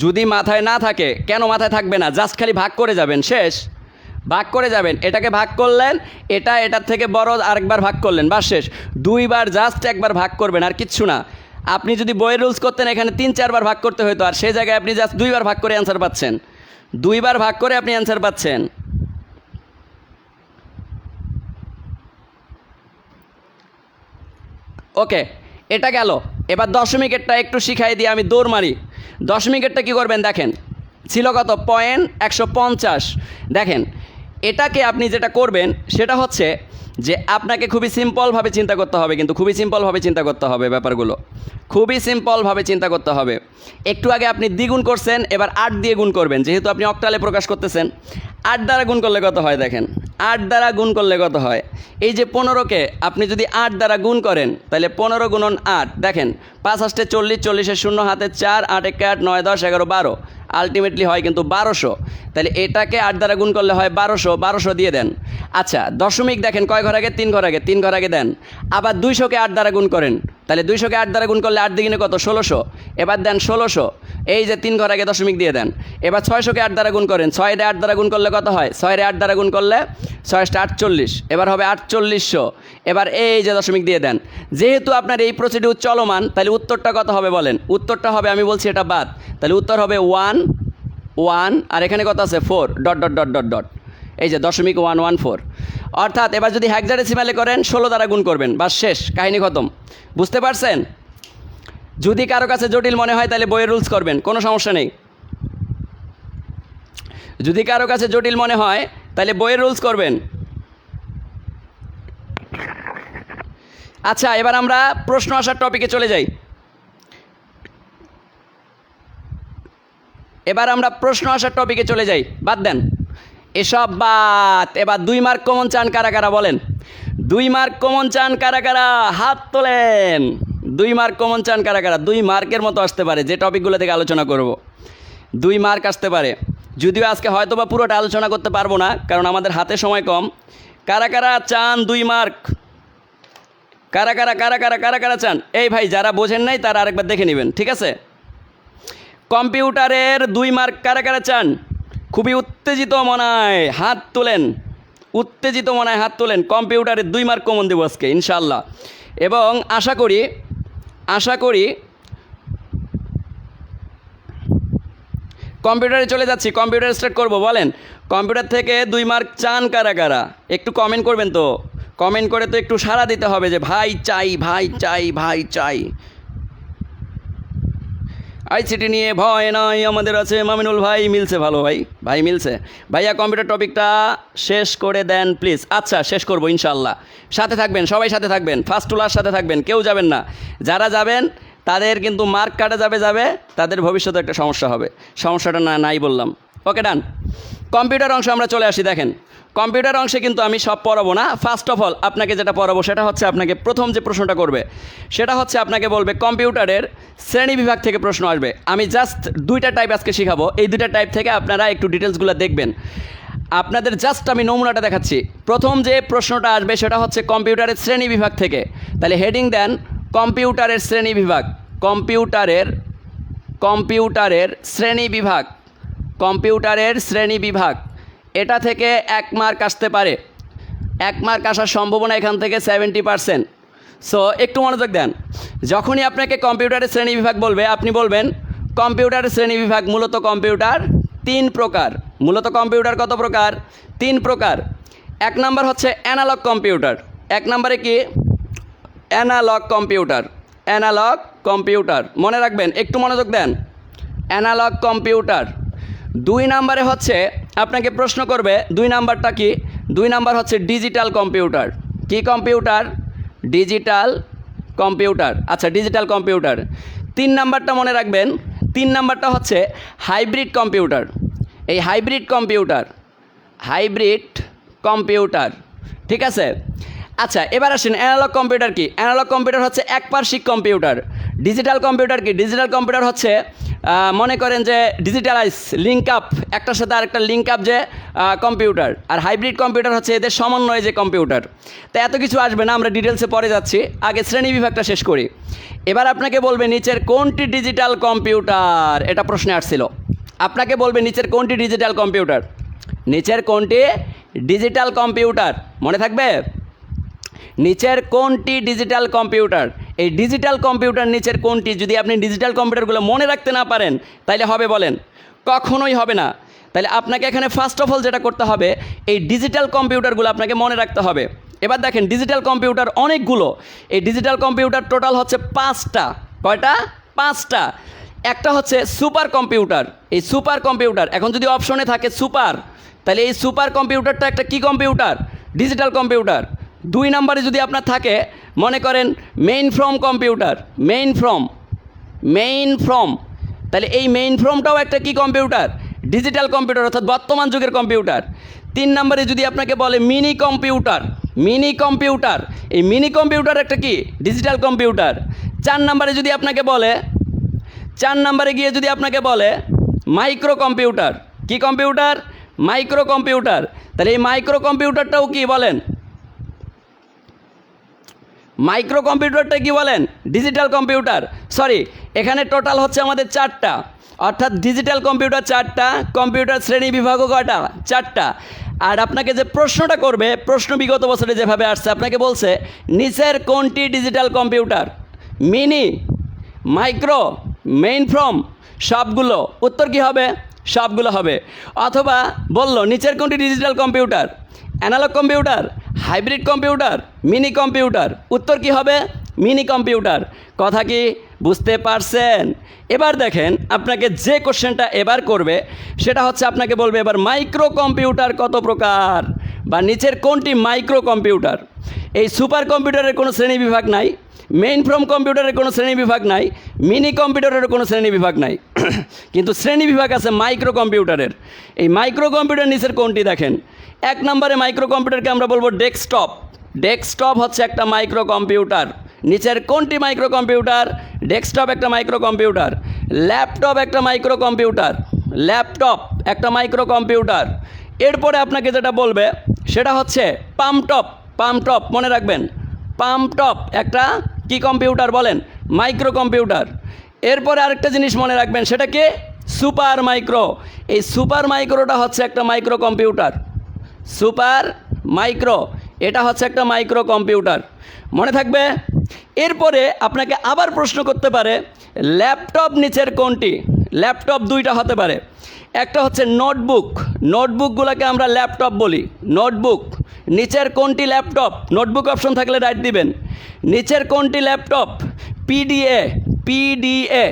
Speaker 1: যদি মাথায় না থাকে, কেন মাথায় থাকবে না? জাস্ট খালি ভাগ করে যাবেন, শেষ, ভাগ করে যাবেন। এটাকে ভাগ করলেন, এটার থেকে বড় আরেকবার ভাগ করলেন, বাস শেষ। 2 বার জাস্ট একবার ভাগ করবেন, আর কিচ্ছু না। আপনি যদি বইয়ের রুলস করতেন এখানে 3-4 বার ভাগ করতে হতো, আর সেই জায়গায় আপনি জাস্ট 2 বার ভাগ করে অ্যান্সার পাচ্ছেন। 2 বার ভাগ করে আপনি অ্যান্সার পাচ্ছেন। ওকে, এটা গেল। এবার দশমিকেরটা একটু শিখাই দিয়ে আমি দৌড় মারি। দশমিকেরটা কী করবেন দেখেন, ছিল কত? 150। দেখেন, এটাকে আপনি যেটা করবেন সেটা হচ্ছে যে আপনাকে খুবই সিম্পলভাবে চিন্তা করতে হবে, কিন্তু খুবই সিম্পলভাবে চিন্তা করতে হবে ব্যাপারগুলো, খুবই সিম্পলভাবে চিন্তা করতে হবে। একটু আগে আপনি দ্বিগুণ করছেন, এবার 8 দিয়ে গুণ করবেন, যেহেতু আপনি অক্টালে প্রকাশ করতেছেন। 8 দ্বারা গুণ করলে কত হয় দেখেন, 8 দ্বারা গুণ করলে কত হয়? এই যে 15কে আপনি যদি 8 দ্বারা গুণ করেন তাহলে 15 গুণন 8, দেখেন 5 আসতে 40, 40-এর 0 হাতে 4, 8 1 8, 9 10 11 12, আলটিমেটলি হয় কিন্তু 1200। তাহলে এটাকে 8 দ্বারা গুণ করলে হয় 1200, 1200 দিয়ে দেন। আচ্ছা, দশমিক দেখেন কয় ঘর আগে? 3 ঘর আগে, 3 ঘর আগে দেন। আবার 200কে 8 দ্বারা গুণ করেন, তাহলে 200কে 8 দ্বারা গুণ করলে 8 দ্বিগুণে কত? 1600, এবার দেন 1600, এই যে 3 ঘর আগে দশমিক দিয়ে দেন। এবার 600কে 8 দ্বারা গুণ করেন, 6 রে 8 দ্বারা গুণ করলে কত হয়? 6 রে 8 দ্বারা গুণ করলে 6 48, এবার হবে 4800, এবার এই যে দশমিক দিয়ে দেন। যেহেতু আপনার এই প্রসিডিউর চলমান, তাহলে উত্তরটা কত হবে বলেন? উত্তরটা হবে, আমি বলছি এটা বাদ, তাহলে উত্তর হবে 1 1, আর এখানে কত আছে? 4 dot dot dot dot dot, এই যে 0.114। অর্থাৎ এবার যদি হেক্সাডেসিমালে করেন 16 দ্বারা গুণ করবেন, বাস শেষ, কাহিনী খতম। বুঝতে পারছেন? যদি কারো কাছে জটিল মনে হয় তাহলে বইয়ের রুলস করবেন, কোনো সমস্যা নেই। যদি কারো কাছে জটিল মনে হয় তাহলে বইয়ের রুলস করবেন। আচ্ছা, এবার আমরা প্রশ্ন আসার টপিকে চলে যাই। এবার আমরা প্রশ্ন আসার টপিকে চলে যাই, বাদ দেন এসব বাদ। এবার 2 মার্ক কমন চান কারা কারা বলেন? 2 মার্ক কমন চান কারা কারা? হাত তোলেন। 2 মার্ক কমন চান কারা কারা? 2 মার্কের মতো আসতে পারে, যে টপিকগুলো থেকে আলোচনা করব 2 মার্ক আসতে পারে। যদিও আজকে হয়তো বা পুরোটা আলোচনা করতে পারবো না, কারণ আমাদের হাতে সময় কম। কারা কারা চান 2 মার্ক? কারা কারা কারা কারা কারা কারা চান? এই ভাই, যারা বোঝেন নাই তারা আরেকবার দেখে নেবেন, ঠিক আছে? কম্পিউটারের 2 মার্ক কারা কারা চান? খুবই উত্তেজিত মনায় হাত তোলেন, উত্তেজিত মনায় হাত তোলেন। কম্পিউটারে 2 মার্ক কমন দেবো আজকে ইনশাআল্লাহ। এবং আশা করি কম্পিউটারে চলে যাচ্ছি, কম্পিউটার স্টার্ট করব। বলেন কম্পিউটার থেকে 2 মার্ক চান কারা কারা? একটু কমেন্ট করবেন তো, কমেন্ট করে তো একটু সাড়া দিতে হবে যে ভাই চাই, ভাই চাই, ভাই চাই। আইসিটি নিয়ে ভয় নয়, আমাদের আছে মামিনুল ভাই। মিলছে ভালো ভাই, ভাই মিলছে। ভাইয়া কম্পিউটার টপিকটা শেষ করে দেন প্লিজ। আচ্ছা শেষ করবো ইনশাআল্লাহ। সাথে থাকবেন, সবাই সাথে থাকবেন, ফার্স্ট টু লাস্ট সাথে থাকবেন, কেউ যাবেন না। যারা যাবেন তাদের কিন্তু মার্ক কাটা যাবে, তাদের ভবিষ্যতে একটা সমস্যা হবে। সমস্যাটা নাই বললাম। ওকে ডান। কম্পিউটার অংশ আমরা চলে আসি। দেখেন কম্পিউটার অংশে কিন্তু আমি সব পড়াবো না। ফার্স্ট অফ অল আপনাকে যেটা পড়াবো সেটা হচ্ছে, আপনাকে প্রথম যে প্রশ্নটা করবে সেটা হচ্ছে আপনাকে বলবে কম্পিউটারের শ্রেণী বিভাগ থেকে প্রশ্ন আসবে। আমি জাস্ট 2টা টাইপ আজকে শেখাবো, এই 2টা টাইপ থেকে আপনারা একটু ডিটেলসগুলো দেখবেন। আপনাদের জাস্ট আমি নমুনাটা দেখাচ্ছি। প্রথম যে প্রশ্নটা আসবে সেটা হচ্ছে কম্পিউটারের শ্রেণী বিভাগ থেকে। তাহলে হেডিং দেন কম্পিউটারের শ্রেণী বিভাগ, কম্পিউটারের শ্রেণী বিভাগ। এটা থেকে 1 মার্ক আসতে পারে, 1 মার্ক আসার সম্ভাবনা এখান থেকে 70%। সো একটু মনোযোগ দেন। যখনই আপনাকে কম্পিউটারের শ্রেণী বিভাগ বলবে, আপনি বলবেন কম্পিউটারের শ্রেণী বিভাগ মূলত কম্পিউটার 3 প্রকার। মূলত কম্পিউটার কত প্রকার? 3 প্রকার। 1 নাম্বার হচ্ছে অ্যানালগ কম্পিউটার। 1 নম্বরে কি? Analogue computer. মনে রাখবেন, একটু মনোযোগ দেন। Analog computer. 2 নম্বরে হচ্ছে আপনাকে প্রশ্ন করবে 2 নাম্বারটা কি? 2 নাম্বার হচ্ছে ডিজিটাল কম্পিউটার। কি কম্পিউটার? Digital computer. আচ্ছা ডিজিটাল কম্পিউটার। 3 নাম্বারটা মনে রাখবেন, 3 নাম্বারটা হচ্ছে হাইব্রিড কম্পিউটার। এই হাইব্রিড কম্পিউটার, ঠিক আছে? আচ্ছা এবার আসেন অ্যানালগ কম্পিউটার কি? অ্যানালগ কম্পিউটার হচ্ছে একপার্শ্বিক কম্পিউটার। ডিজিটাল কম্পিউটার কি? ডিজিটাল কম্পিউটার হচ্ছে মনে করেন যে ডিজিটালাইজ, লিঙ্ক আপ, একটার সাথে আরেকটা লিঙ্ক আপ যে কম্পিউটার। আর হাইব্রিড কম্পিউটার হচ্ছে এদের সমন্বয়ে যে কম্পিউটার। তো এত কিছু আসবে না, আমরা ডিটেলসে পরে যাচ্ছি। আগে শ্রেণী বিভাগটা শেষ করি। এবার আপনাকে বলবে নিচের কোনটি ডিজিটাল কম্পিউটার? এটা প্রশ্নে আসছিল। আপনাকে বলবে নিচের কোনটি ডিজিটাল কম্পিউটার? নিচের কোনটি ডিজিটাল কম্পিউটার? মনে থাকবে? নিচের কোনটি ডিজিটাল কম্পিউটার? এই ডিজিটাল কম্পিউটার নিচের কোনটি? যদি আপনি ডিজিটাল কম্পিউটারগুলো মনে রাখতে না পারেন তাইলে হবে বলেন? কখনোই হবে না। তাহলে আপনাকে এখানে ফার্স্ট অফ অল যেটা করতে হবে, এই ডিজিটাল কম্পিউটারগুলো আপনাকে মনে রাখতে হবে। এবার দেখেন ডিজিটাল কম্পিউটার অনেকগুলো। এই ডিজিটাল কম্পিউটার টোটাল হচ্ছে 5টা। কয়টা? 5টা। একটা হচ্ছে সুপার কম্পিউটার। এই সুপার কম্পিউটার, এখন যদি অপশনে থাকে সুপার, তাহলে এই সুপার কম্পিউটারটা একটা কি কম্পিউটার? Digital computer. 2 নম্বরে যদি আপনার থাকে মনে করেন main from computer, main from, তাহলে এই মেইন ফ্রমটাও একটা কি কম্পিউটার? ডিজিটাল কম্পিউটার, অর্থাৎ বর্তমান যুগের কম্পিউটার। 3 নম্বরে যদি আপনাকে বলে মিনি কম্পিউটার, এই মিনি কম্পিউটার একটা কি? Digital computer. 4 নম্বরে যদি আপনাকে বলে, 4 নম্বরে গিয়ে যদি আপনাকে বলে মাইক্রো কম্পিউটার। কি কম্পিউটার? Micro computer. তাহলে এই মাইক্রো কম্পিউটারটাও কি বলেন? মাইক্রো কম্পিউটারটা কি বলেন? Digital computer. সরি, এখানে টোটাল হচ্ছে আমাদের 4টা, অর্থাৎ ডিজিটাল কম্পিউটার 4টা, কম্পিউটার শ্রেণী বিভাগও কয়টা? 4টা। আর আপনাকে যে প্রশ্নটা করবে, প্রশ্ন বিগত বছরে যেভাবে আসছে, আপনাকে বলছে নিচের কোনটি digital computer? Mini, micro, main from, সবগুলো। উত্তর কি হবে? সবগুলো হবে। অথবা বলল নিচের কোনটি digital computer? Analogue computer, hybrid computer, mini computer. উত্তর কি হবে? Mini computer. কথা কি বুঝতে পারছেন? এবার দেখেন আপনাকে যে কোশ্চেনটা এবার করবে সেটা হচ্ছে, আপনাকে বলবে এবার মাইক্রো কম্পিউটার কত প্রকার, বা নিচের কোনটি মাইক্রো কম্পিউটার? এই সুপার কম্পিউটারের কোনো শ্রেণী বিভাগ নাই, মেইন ফ্রম কম্পিউটারের কোনো শ্রেণী বিভাগ নাই, মিনি কম্পিউটারের কোনো শ্রেণী বিভাগ নাই, কিন্তু শ্রেণী বিভাগ আছে মাইক্রো কম্পিউটারের। এই মাইক্রো কম্পিউটার নিচের কোনটি? দেখেন 1 নম্বরে মাইক্রো কম্পিউটারকে আমরা বলবো ডেস্কটপ হচ্ছে একটা মাইক্রো কম্পিউটার। নিচের কোনটি মাইক্রো কম্পিউটার? ডেস্কটপ একটা মাইক্রো কম্পিউটার। ল্যাপটপ একটা মাইক্রো কম্পিউটার। এরপরে আপনাকে যেটা বলবে সেটা হচ্ছে পামটপ। মনে রাখবেন, পামটপ একটা কি কম্পিউটার বলেন? Micro computer. এরপরে আরেকটা জিনিস মনে রাখবেন, সেটা কি? Super micro. এই সুপার মাইক্রোটা হচ্ছে একটা মাইক্রো কম্পিউটার। সুপার মাইক্রো এটা হচ্ছে একটা মাইক্রো কম্পিউটার, মনে থাকবে। এরপরে আপনাকে আবার প্রশ্ন করতে পারে ল্যাপটপ নিচের কোনটি। ল্যাপটপ দুইটা হতে পারে, একটা হচ্ছে নোটবুক, নোটবুকগুলোকে আমরা ল্যাপটপ বলি। নোটবুক নিচের কোনটি ল্যাপটপ, নোটবুক অপশন থাকলে রাইট দিবেন। নিচের কোনটি ল্যাপটপ, পিডিএ, পিডিএ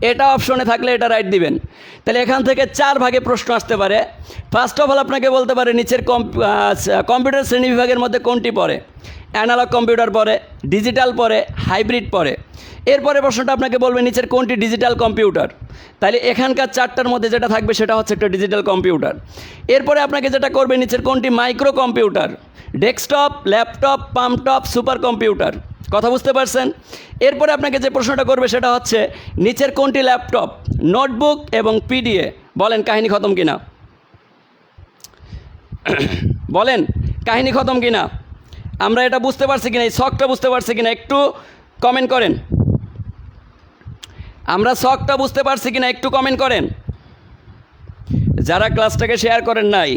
Speaker 1: এটা অপশনে থাকলে এটা রাইট দিবেন। তাহলে এখান থেকে 4 ভাগে প্রশ্ন আসতে পারে। ফার্স্ট অফ অল আপনাকে বলতে পারে নিচের কম্পিউটার শ্রেণী বিভাগের মধ্যে কোনটি পড়ে। অ্যানালগ কম্পিউটার পড়ে, ডিজিটাল পড়ে, হাইব্রিড পড়ে। এরপরে প্রশ্নটা আপনাকে বলবে নিচের কোনটি ডিজিটাল কম্পিউটার। তাহলে এখানকার 4টার মধ্যে যেটা থাকবে সেটা হচ্ছে একটা ডিজিটাল কম্পিউটার। এরপরে আপনাকে যেটা করবে নিচের কোনটি micro computer, desktop, laptop, palmtop, super computer. কথা বুঝতে পারছেন। এরপরে আপনাকে যে প্রশ্নটা করবে সেটা হচ্ছে নিচের কোনটি ল্যাপটপ, নোটবুক এবং পিডিএ। বলেন কাহিনী খতম কিনা, বলেন কাহিনী খতম কিনা, আমরা এটা বুঝতে পারছি কিনা, এই শখটা বুঝতে পারছি কিনা একটু কমেন্ট করেন। আমরা শখটা বুঝতে পারছি কিনা একটু কমেন্ট করেন। যারা ক্লাসটাকে শেয়ার করেন নাই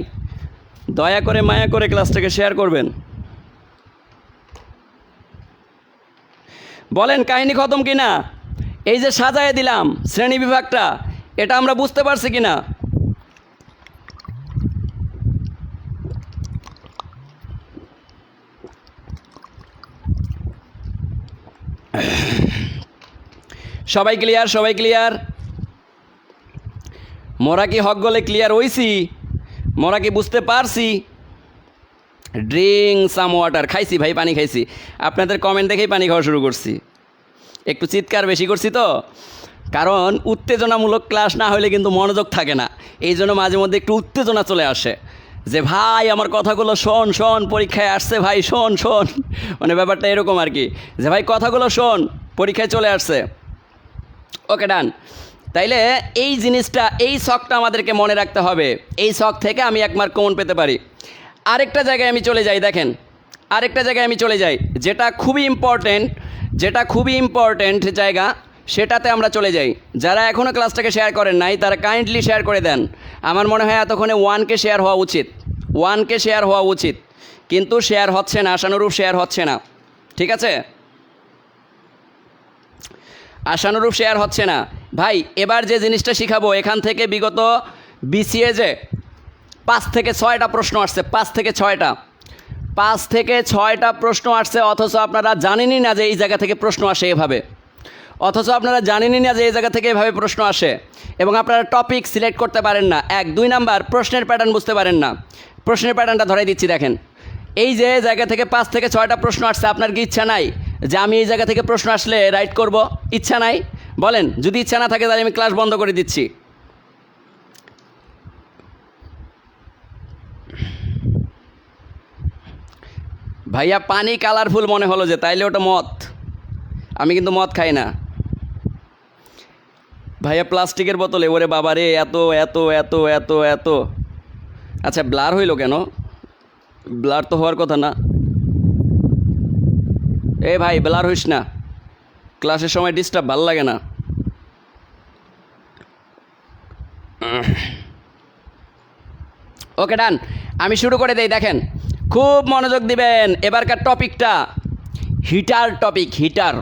Speaker 1: দয়া করে মায়া করে ক্লাসটাকে শেয়ার করবেন। বলেন কাহিনী খতম কিনা, এই যে সাজায় দিলাম শ্রেণী বিভাগটা এটা আমরা বুঝতে পারছি কিনা। সবাই ক্লিয়ার, সবাই ক্লিয়ার। মোরা কি হক গলে ক্লিয়ার হইছি, মোরা কি বুঝতে পারছি। ড্রিঙ্ক সাম ওয়াটার, খাইছি ভাই, পানি খাইছি। আপনাদের কমেন্ট দেখেই পানি খাওয়া শুরু করছি। একটু চিৎকার বেশি করছি তো, কারণ উত্তেজনামূলক ক্লাস না হলে কিন্তু মনোযোগ থাকে না। এই জন্য মাঝে মধ্যে একটু উত্তেজনা চলে আসে যে ভাই আমার কথাগুলো শোন শোন, পরীক্ষায় আসছে ভাই শোন শোন, মানে ব্যাপারটা এরকম আর কি, যে ভাই কথাগুলো শোন পরীক্ষায় চলে আসছে। ওকে ডান। তাইলে এই জিনিসটা, এই শখটা আমাদেরকে মনে রাখতে হবে। এই শখ থেকে আমি 1 মার্ক কমন পেতে পারি। আরেকটা জায়গায় আমি চলে যাই, দেখেন আরেকটা জায়গায় আমি চলে যাই যেটা খুবই ইম্পর্টেন্ট, যেটা খুবই ইম্পর্টেন্ট জায়গা, সেটাতে আমরা চলে যাই। যারা এখনও ক্লাসটাকে শেয়ার করেন নাই তারা কাইন্ডলি শেয়ার করে দেন। আমার মনে হয় এতক্ষণে 1কে শেয়ার হওয়া উচিত, 1কে শেয়ার হওয়া উচিত, কিন্তু শেয়ার হচ্ছে না, আশানুরূপ শেয়ার হচ্ছে না। ঠিক আছে, আশানুরূপ শেয়ার হচ্ছে না। ভাই এবার যে জিনিসটা শিখাবো, এখান থেকে বিগত বিসিএ যে 5 থেকে 6টা প্রশ্ন আসছে, 5 থেকে 6টা প্রশ্ন আসছে, অথচ আপনারা জানেনই না যে এই জায়গা থেকে প্রশ্ন আসে এভাবে, অথচ আপনারা জানেনই না যে এই জায়গা থেকে এভাবে প্রশ্ন আসে, এবং আপনারা টপিক সিলেক্ট করতে পারেন না। 1-2 নাম্বার প্রশ্নের প্যাটার্ন বুঝতে পারেন না। প্রশ্নের প্যাটার্নটা ধরাই দিচ্ছি, দেখেন এই যে জায়গা থেকে 5 থেকে 6টা প্রশ্ন আসছে, আপনার কি ইচ্ছা নাই যে আমি এই জায়গা থেকে প্রশ্ন আসলে রাইট করব? ইচ্ছা নাই? বলেন, যদি ইচ্ছা না থাকে তাহলে আমি ক্লাস বন্ধ করে দিচ্ছি। ভাইয়া পানি কালারফুল মনে হলো যে, তাইলে ওটা মদ। আমি কিন্তু মদ খাই না ভাইয়া। প্লাস্টিকের বোতলে, ওরে বাবা রে, এত এত এত এত এত। আচ্ছা ব্লার হইল কেন? ব্লার তো হওয়ার কথা না। এ ভাই ব্লার হইস না, ক্লাসের সময় ডিস্টার্ব ভাল লাগে না। ওকে ডান, আমি শুরু করে দেই। দেখেন খুব মনোযোগ দিবেন। এবারকার টপিকটা হিটার টপিক, হিটার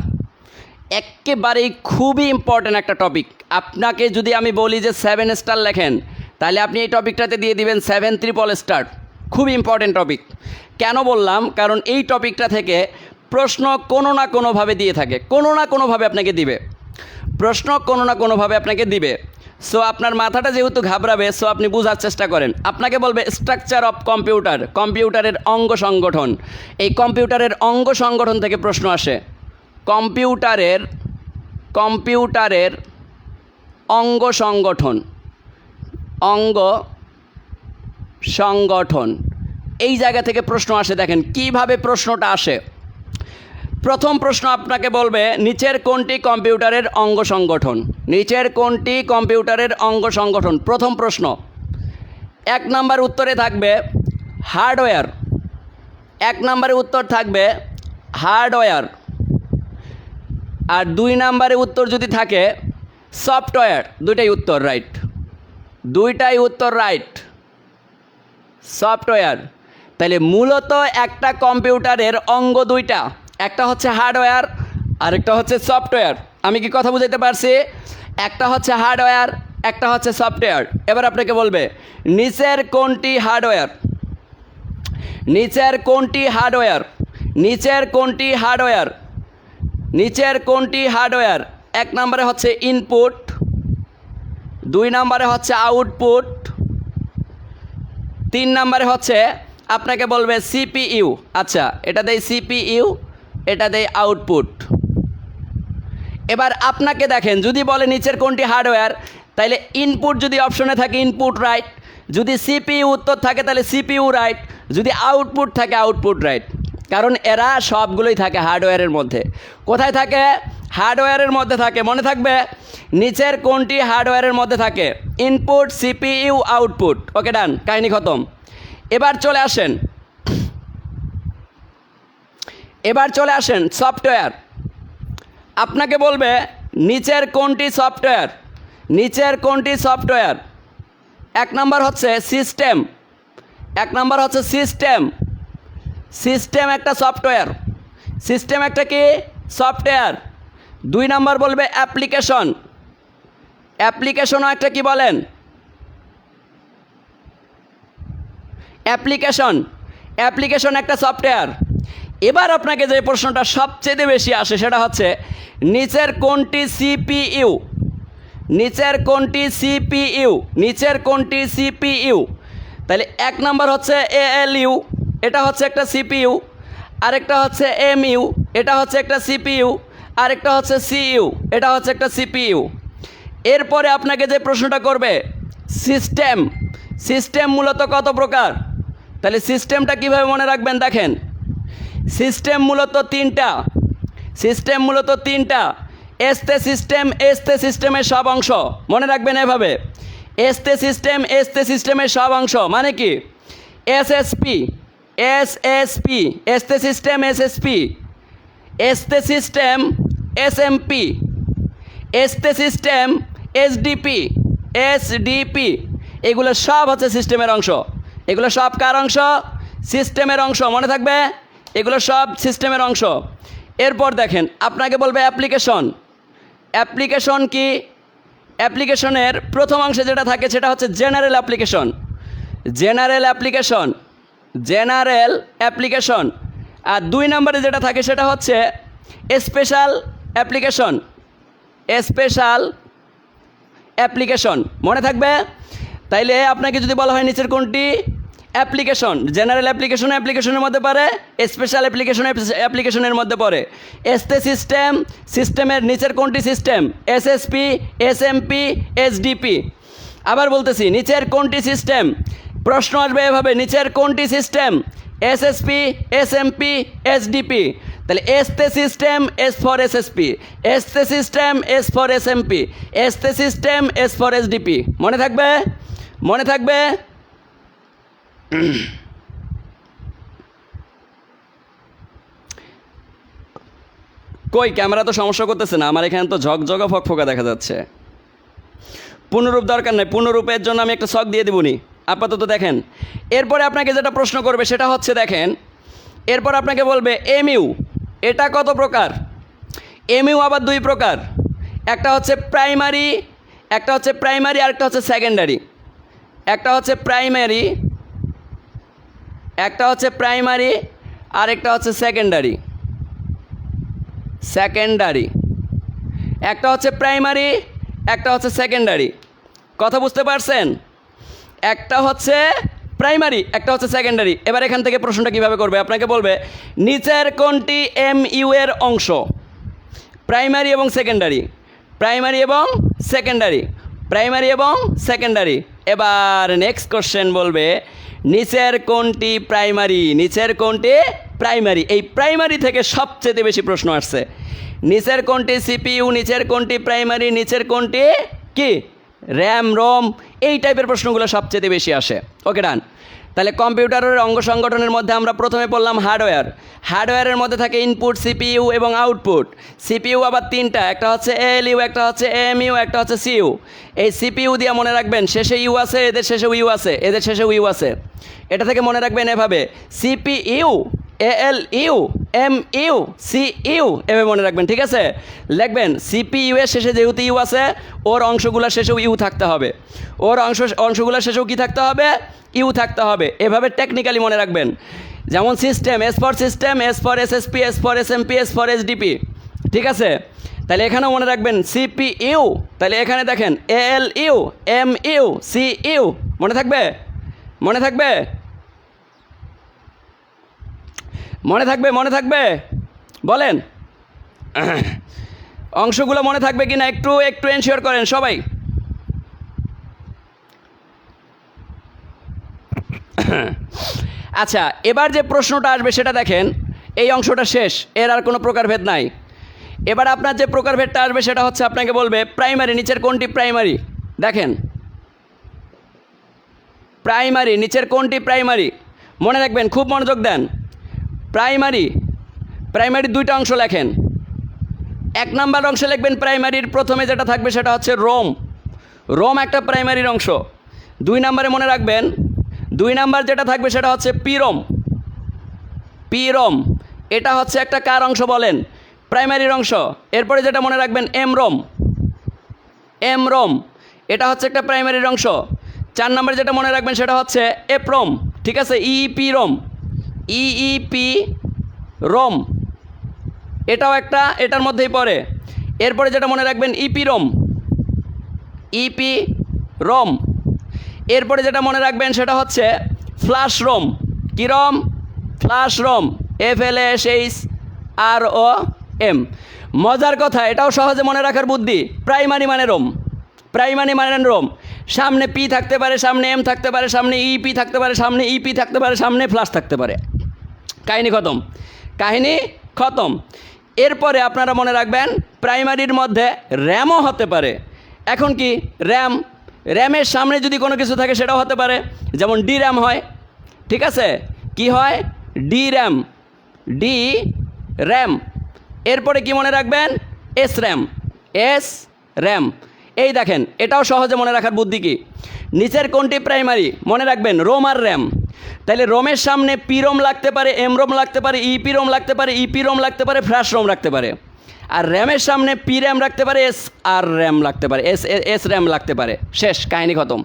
Speaker 1: একেবারেই খুবই ইম্পর্ট্যান্ট একটা টপিক। আপনাকে যদি আমি বলি যে 7 স্টার লেখেন, তাহলে আপনি এই টপিকটাতে দিয়ে দিবেন 7 ট্রিপল স্টার। খুব ইম্পর্ট্যান্ট টপিক। কেন বললাম? কারণ এই টপিকটা থেকে প্রশ্ন কোনো না কোনোভাবে দিয়ে থাকে, কোনো না কোনোভাবে আপনাকে দিবে প্রশ্ন, কোনো না কোনোভাবে আপনাকে দিবে। সো আপনার মাথাটা যেহেতু ঘাবড়াবে, সো আপনি বোঝার চেষ্টা করেন। আপনাকে বলবে স্ট্রাকচার অফ কম্পিউটার, কম্পিউটারের অঙ্গ সংগঠন। এই কম্পিউটারের অঙ্গ সংগঠন থেকে প্রশ্ন আসে। কম্পিউটারের অঙ্গ সংগঠন, অঙ্গ সংগঠন, এই জায়গা থেকে প্রশ্ন আসে। দেখেন কিভাবে প্রশ্নটা আসে। প্রথম প্রশ্ন আপনাকে বলবে নিচের কোনটি কম্পিউটারের অঙ্গ সংগঠন, নিচের কোনটি কম্পিউটারের অঙ্গ সংগঠন। প্রথম প্রশ্ন। 1 নাম্বার উত্তরে থাকবে হার্ডওয়্যার, 1 নাম্বারে উত্তর থাকবে হার্ডওয়্যার। আর 2 নাম্বারে উত্তর যদি থাকে সফটওয়্যার। দুইটাই উত্তর রাইট। দুইটাই উত্তর রাইট, সফটওয়্যার। তাহলে মূলত একটা কম্পিউটারের অঙ্গ দুইটা, একটা হচ্ছে হার্ডওয়্যার আরেকটা হচ্ছে সফটওয়্যার। আমি কি কথা বুঝাতে পারছি? একটা হচ্ছে হার্ডওয়্যার, একটা হচ্ছে সফটওয়্যার। এবার আপনাকে বলবে নিচের কোনটি হার্ডওয়্যার, নিচের কোনটি হার্ডওয়্যার, নিচের কোনটি হার্ডওয়্যার, নিচের কোনটি হার্ডওয়্যার। এক নম্বরে হচ্ছে ইনপুট, দুই নম্বরে হচ্ছে আউটপুট, তিন নম্বরে হচ্ছে আপনাকে বলবে সিপিইউ। আচ্ছা, এটা দেয় সিপিইউ, এটা দেয় আউটপুট। এবার আপনাকে দেখেন, যদি বলে নিচের কোনটি হার্ডওয়্যার, তাইলে ইনপুট যদি অপশনে থাকে ইনপুট রাইট, যদি সিপিইউ উত্তর থাকে তাহলে সিপিইউ রাইট, যদি আউটপুট থাকে আউটপুট রাইট। কারণ এরা সবগুলোই থাকে হার্ডওয়্যারের মধ্যে। কোথায় থাকে? হার্ডওয়্যারের মধ্যে থাকে। মনে থাকবে নিচের কোনটি হার্ডওয়্যারের মধ্যে থাকে? Input, CPU, output. Okay, done, কাহিনী খতম। এবার চলে আসেন, এবার চলে আসেন সফটওয়্যার। আপনাকে বলবে নিচের কোনটি সফটওয়্যার, নিচের কোনটি সফটওয়্যার। এক নম্বর হচ্ছে সিস্টেম, এক নম্বর হচ্ছে সিস্টেম। সিস্টেম একটা সফটওয়্যার, সিস্টেম একটা কি? সফটওয়্যার। দুই নম্বর বলবে অ্যাপ্লিকেশন, অ্যাপ্লিকেশনও একটা কি বলেন? অ্যাপ্লিকেশন, অ্যাপ্লিকেশন একটা সফটওয়্যার। এবার আপনাকে যে প্রশ্নটা সবচেয়ে বেশি আসে সেটা হচ্ছে নিচের কোনটি সিপিইউ, নিচের কোনটি সিপিইউ, নিচের কোনটি সিপিইউ। তাহলে এক নম্বর হচ্ছে এএলইউ, এটা হচ্ছে একটা সিপিইউ, আরেকটা হচ্ছে এমইউ, এটা হচ্ছে একটা সিপিইউ, আরেকটা হচ্ছে সিইউ, এটা হচ্ছে একটা সিপিইউ। এরপরে আপনাকে যে প্রশ্নটা করবে সিস্টেম, সিস্টেম মূলত কত প্রকার? তাহলে সিস্টেমটা কিভাবে মনে রাখবেন দেখেন, সিস্টেম মূলত তিনটা, সিস্টেম মূলত তিনটা। এস্তে সিস্টেম, এস্তে সিস্টেমের সব অংশ। মনে রাখবেন এভাবে, এস্তে সিস্টেম, এস্তে সিস্টেমের সব অংশ। মানে কি? SSP, SSP, এস্তে system, SSP, এস্তে system, SMP, এস্তে system, SDP, SDP. এগুলো সব হচ্ছে সিস্টেমের অংশ। এগুলো সব কার অংশ? সিস্টেমের অংশ। মনে থাকবে, এগুলো সব সিস্টেমের অংশ। এরপর দেখেন আপনাকে বলবে অ্যাপ্লিকেশন। অ্যাপ্লিকেশন কি? অ্যাপ্লিকেশনের প্রথম অংশে যেটা থাকে সেটা হচ্ছে general application, general application, general application. আর দুই নম্বরে যেটা থাকে সেটা হচ্ছে স্পেশাল অ্যাপ্লিকেশন, স্পেশাল অ্যাপ্লিকেশন। মনে থাকবে। তাইলে আপনাকে যদি বলা হয় নিচের কোনটি অ্যাপ্লিকেশন, জেনারেল অ্যাপ্লিকেশন অ্যাপ্লিকেশনের মধ্যে পড়ে, স্পেশাল অ্যাপ্লিকেশন অ্যাপ্লিকেশনের মধ্যে পড়ে। এসতে সিস্টেম, সিস্টেমের নিচের কোনটি সিস্টেম? SSP, SMP, SDP. আবার বলতেছি নিচের কোনটি সিস্টেম। প্রশ্ন আসবে এভাবে, নিচের কোনটি সিস্টেম? SSP, SMP, SDP. তাহলে এসতে সিস্টেম, এস ফর এসএসপি, এসতে সিস্টেম, এস ফর এসএমপি, এসতে সিস্টেম, এস ফর এসডিপি। মনে থাকবে, মনে থাকবে। কই ক্যামেরা তো সমস্যা করতেছে না, আমার এখানে তো ঝকঝকা ফকফকা দেখা যাচ্ছে। পুনরূপ দরকার নেই, পুনরূপের জন্য আমি একটা ছক দিয়ে দেবনি, আপাতত দেখেন। এরপরে আপনাকে যেটা প্রশ্ন করবে সেটা হচ্ছে দেখেন, এরপর আপনাকে বলবে এমইউ, এটা কত প্রকার? এমইউ আবার দুই প্রকার, একটা হচ্ছে প্রাইমারি, একটা হচ্ছে প্রাইমারি, আরেকটা হচ্ছে সেকেন্ডারি। একটা হচ্ছে প্রাইমারি, একটা হচ্ছে প্রাইমারি, আরেকটা হচ্ছে সেকেন্ডারি, সেকেন্ডারি। একটা হচ্ছে প্রাইমারি, একটা হচ্ছে সেকেন্ডারি। কথা বুঝতে পারছেন? একটা হচ্ছে প্রাইমারি, একটা হচ্ছে সেকেন্ডারি। এবার এখান থেকে প্রশ্নটা কীভাবে করবে? আপনাকে বলবে নিচের কোনটি এমইউ এর অংশ? প্রাইমারি এবং সেকেন্ডারি, প্রাইমারি এবং সেকেন্ডারি, প্রাইমারি এবং সেকেন্ডারি। এবার নেক্সট কোশ্চেন বলবে নিচের কোনটি প্রাইমারি, নিচের কোনটি প্রাইমারি। এই প্রাইমারি থেকে সবচেয়ে বেশি প্রশ্ন আসছে। নিচের কোনটি সিপিইউ, নিচের কোনটি প্রাইমারি, নিচের কোনটি কি র্যাম রোম, এই টাইপের প্রশ্নগুলো সবচেয়ে বেশি আসে। ওকে ডান। তাহলে কম্পিউটারের অঙ্গ সংগঠনের মধ্যে আমরা প্রথমে পড়লাম হার্ডওয়্যার। হার্ডওয়্যারের মধ্যে থাকে ইনপুট, সিপিইউ এবং আউটপুট। সিপিইউ আবার তিনটা, একটা হচ্ছে এএলইউ, একটা হচ্ছে এএমইউ, একটা হচ্ছে সিইউ। এই সিপিইউ দিয়ে মনে রাখবেন শেষে ইউ আছে, এদের শেষেও ইউ আছে, এদের শেষেও ইউ আছে। এটা থেকে মনে রাখবেন এভাবে সিপিইউ, এএলইউ, এমইউ, সিইউ, এভাবে মনে রাখবেন, ঠিক আছে? লিখবেন সিপিইউ এর শেষে যেহেতু ইউ আছে, ওর অংশগুলোর শেষেও ইউ থাকতে হবে, ওর অংশগুলোর শেষেও কী থাকতে হবে? ইউ থাকতে হবে। এভাবে টেকনিক্যালি মনে রাখবেন। যেমন system, S for system, S for SSP, S for SMP, S for SDP, ঠিক আছে? তাহলে এখানেও মনে রাখবেন সিপিইউ। তাহলে এখানে দেখেন এএলইউ, এমইউ, সিইউ, মনে থাকবে? মনে থাকবে? মনে থাকবে? মনে থাকবে? বলেন অংশগুলো মনে থাকবে কিনা একটু একটু এনশিওর করেন সবাই। আচ্ছা, এবার যে প্রশ্নটা আসবে সেটা দেখেন, এই অংশটা শেষ, এর আর কোনো প্রকারভেদ নাই। এবার আপনার যে প্রকারভেদটা আসবে সেটা হচ্ছে আপনাকে বলবে প্রাইমারি, নিচের কোনটি প্রাইমারি? দেখেন প্রাইমারি, নিচের কোনটি প্রাইমারি? মনে রাখবেন, খুব মনোযোগ দেন। প্রাইমারি, প্রাইমারির দুইটা অংশ লেখেন। এক নাম্বার অংশে লিখবেন প্রাইমারির প্রথমে যেটা থাকবে সেটা হচ্ছে রোম। রোম একটা প্রাইমারির অংশ। দুই নাম্বারে মনে রাখবেন, দুই নাম্বার যেটা থাকবে সেটা হচ্ছে পিরোম। পিরোম এটা হচ্ছে একটা কার অংশ বলেন? প্রাইমারির অংশ। এরপরে যেটা মনে রাখবেন এমরোম। এমরোম এটা হচ্ছে একটা প্রাইমারির অংশ। চার নাম্বার যেটা মনে রাখবেন সেটা হচ্ছে এপ্রোম, ঠিক আছে? ইইপি রোম, ইইপি রোম এটাও একটা, এটার মধ্যেই পড়ে। এরপরে যেটা মনে রাখবেন ইপি রোম, ইপি রোম। এরপরে যেটা মনে রাখবেন সেটা হচ্ছে ফ্ল্যাশ রোম। কী রোম? Flash ROM, FLASHROM। মজার কথা, এটাও সহজে মনে রাখার বুদ্ধি। প্রাইমারি মানে রোম, প্রাইমারি মানে রোম। সামনে পি থাকতে পারে, সামনে এম থাকতে পারে, সামনে ইপি থাকতে পারে, সামনে ইপি থাকতে পারে, সামনে ফ্ল্যাশ থাকতে পারে। কাহিনী খতম, কাহিনী খতম। এরপরে আপনারা মনে রাখবেন প্রাইমারির মধ্যে র্যামও হতে পারে। এখন কি র্যাম, র্যামের সামনে যদি কোনো কিছু থাকে সেটাও হতে পারে, যেমন ডি র্যাম হয়, ঠিক আছে? কি হয়? D RAM, D RAM. এরপরে কি মনে রাখবেন? S RAM, S RAM. এই দেখেন, এটাও সহজে মনে রাখার বুদ্ধি কি? নিচের কোনটি প্রাইমারি? মনে রাখবেন রোম আর র্যাম। তাহলে রোমের সামনে পি রোম লাগতে পারে, এম রোম লাগতে পারে, ইপি রোম লাগতে পারে, ইপি রোম লাগতে পারে, ফ্ল্যাশ রোম রাখতে পারে। আর র্যামের সামনে পি র্যাম রাখতে পারে, এস আর র্যাম লাগতে পারে, এস র্যাম লাগতে পারে। শেষ, কাহিনী খতম,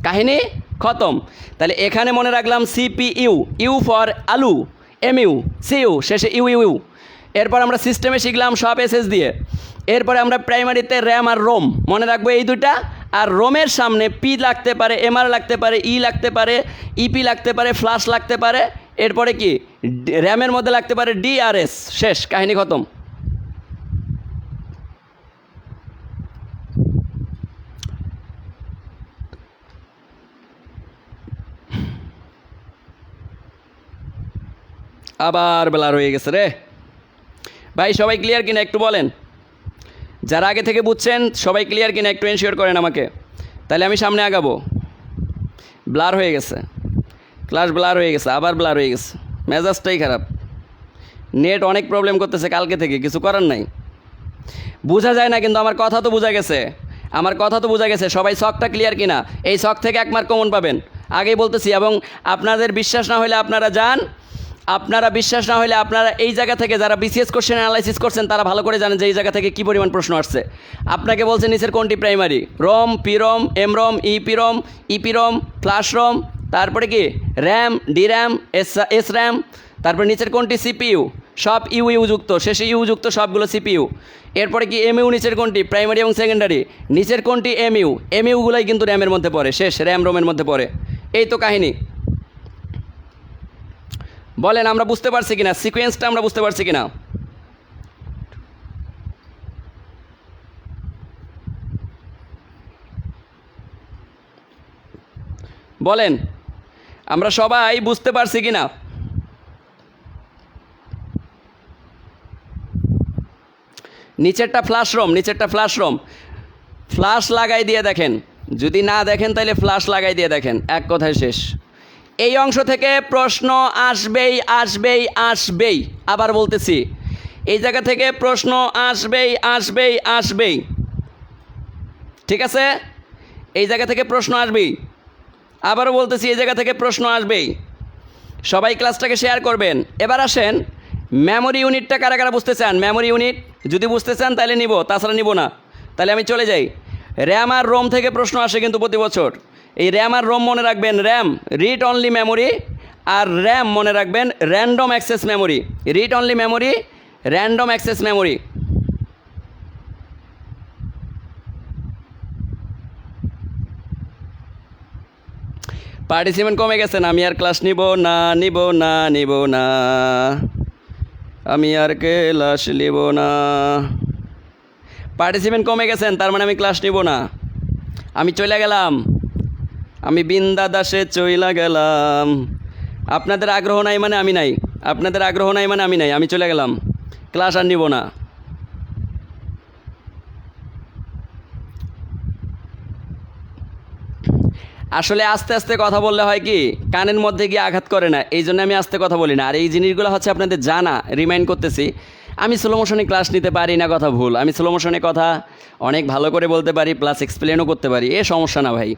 Speaker 1: কাহিনী খতম। তাহলে এখানে মনে রাখলাম সিপিইউ, ইউ ফর আলু, এমইউ, সিইউ, শেষে ইউ ইউ ইউ। এরপর আমরা সিস্টেমে শিখলাম সব এসএস দিয়ে। এরপরে আমরা প্রাইমারিতে র্যাম আর রোম মনে রাখবো, এই দুইটা। আর রোমের সামনে পি লাগতে পারে, এমআর লাগতে পারে, ই লাগতে পারে, ইপি লাগতে পারে, ফ্ল্যাশ লাগতে পারে। এরপরে কি র্যামের মধ্যে লাগতে পারে ডিআরএস। শেষ, কাহিনী খতম। আবার ব্লার হয়ে গেছে রে ভাই। সবাই ক্লিয়ার কিনা একটু বলেন? যারা আগে থেকে বুঝছেন সবাই ক্লিয়ার কিনা একটু এনশিওর করেন আমাকে, তাহলে আমি সামনে আগাবো। ব্লার হয়ে গেছে, ক্লাস ব্লার হয়ে গেছে, আবার ব্লার হয়ে গেছে। মেজাজটাই খারাপ, নেট অনেক প্রবলেম করতেছে কালকে থেকে, কিছু করার নাই। বোঝা যায় না কিন্তু আমার কথা তো বোঝা গেছে, আমার কথা তো বোঝা গেছে। সবাই শখটা ক্লিয়ার কিনা? এই শখ থেকে 1 মার্ক কমন পাবেন, আগেই বলতেছি। এবং আপনাদের বিশ্বাস না হলে আপনারা যান, আপনারা বিশ্বাস না হলে আপনারা এই জায়গা থেকে, যারা বিসিএস কোশ্চেন অ্যানালাইসিস করছেন তারা ভালো করে জানেন যে এই জায়গা থেকে কী পরিমাণ প্রশ্ন আসছে। আপনাকে বলছে নিচের কোনটি primary? ROM, P ROM, M ROM, EP ROM, EP ROM, flash ROM, তারপরে কি RAM, D RAM, S RAM. তারপরে নিচের কোনটি সিপিইউ? সব ইউ ইউ যুক্ত, শেষে ইউ যুক্ত সবগুলো সিপিইউ। এরপরে কি এমইউ, নিচের কোনটি? প্রাইমারি এবং সেকেন্ডারি। নিচের কোনটি? এমইউ। এমইউগুলোই কিন্তু র্যামের মধ্যে পড়ে। শেষ, র্যাম রোমের মধ্যে পড়ে। এই তো কাহিনী। বলেন আমরা বুঝতে পারছি কিনা? সিকোয়েন্সটা আমরা বুঝতে পারছি কিনা? বলেন আমরা সবাই বুঝতে পারছি কিনা? নিচেরটা ফ্ল্যাশ রোম, নিচেরটা ফ্ল্যাশ রোম। ফ্ল্যাশ লাগাই দিয়ে দেখেন, যদি না দেখেন তাহলে ফ্ল্যাশ লাগাই দিয়ে দেখেন, এক কথায় শেষ। এই অংশ থেকে প্রশ্ন আসবেই আসবেই আসবেই। আবার বলতেছি, এই জায়গা থেকে প্রশ্ন আসবেই আসবেই আসবেই। ঠিক আছে, এই জায়গা থেকে প্রশ্ন আসবেই। আবারও বলতেছি, এই জায়গা থেকে প্রশ্ন আসবেই। সবাই ক্লাসটাকে শেয়ার করবেন। এবার আসেন, মেমোরি ইউনিটটা কারা কারা বুঝতে চান? মেমোরি ইউনিট যদি বুঝতে চান তাহলে নিব, তাছাড়া নিব না। তাহলে আমি চলে যাই। র্যাম আর রোম থেকে প্রশ্ন আসে কিন্তু প্রতি বছর। এই র্যাম আর রোম মনে রাখবেন, র্যাম রিড অনলি মেমোরি, আর র্যাম মনে রাখবেন random access memory. Read only memory, random access memory. Participant কমে গেছেন, আমি আর ক্লাস নিব না, নিব না, নিব না, আমি আর ক্লাস নিব না। পার্টিসিপেন্ট কমে গেছেন, তার মানে আমি ক্লাস নিব না। আমি চলে গেলাম, আমি বিন্দা দাসে চইলা গেলাম। আপনাদের আগ্রহ নাই মানে আমি নাই, আপনাদের আগ্রহ নাই মানে আমি নাই, আমি চলে গেলাম, ক্লাস আর নিব না। আসলে আস্তে আস্তে কথা বললে হয় কি, কানের মধ্যে গিয়ে আঘাত করে না, এই জন্য আমি আস্তে কথা বলি না। আর এই জিনিসগুলো হচ্ছে আপনাদের জানা, রিমাইন্ড করতেছি। আমি স্লো মোশনে ক্লাস নিতে পারি না, কথা ভুল। আমি স্লো মোশনে কথা অনেক ভালো করে বলতে পারি, প্লাস এক্সপ্লেনও করতে পারি, এ সমস্যা না ভাই।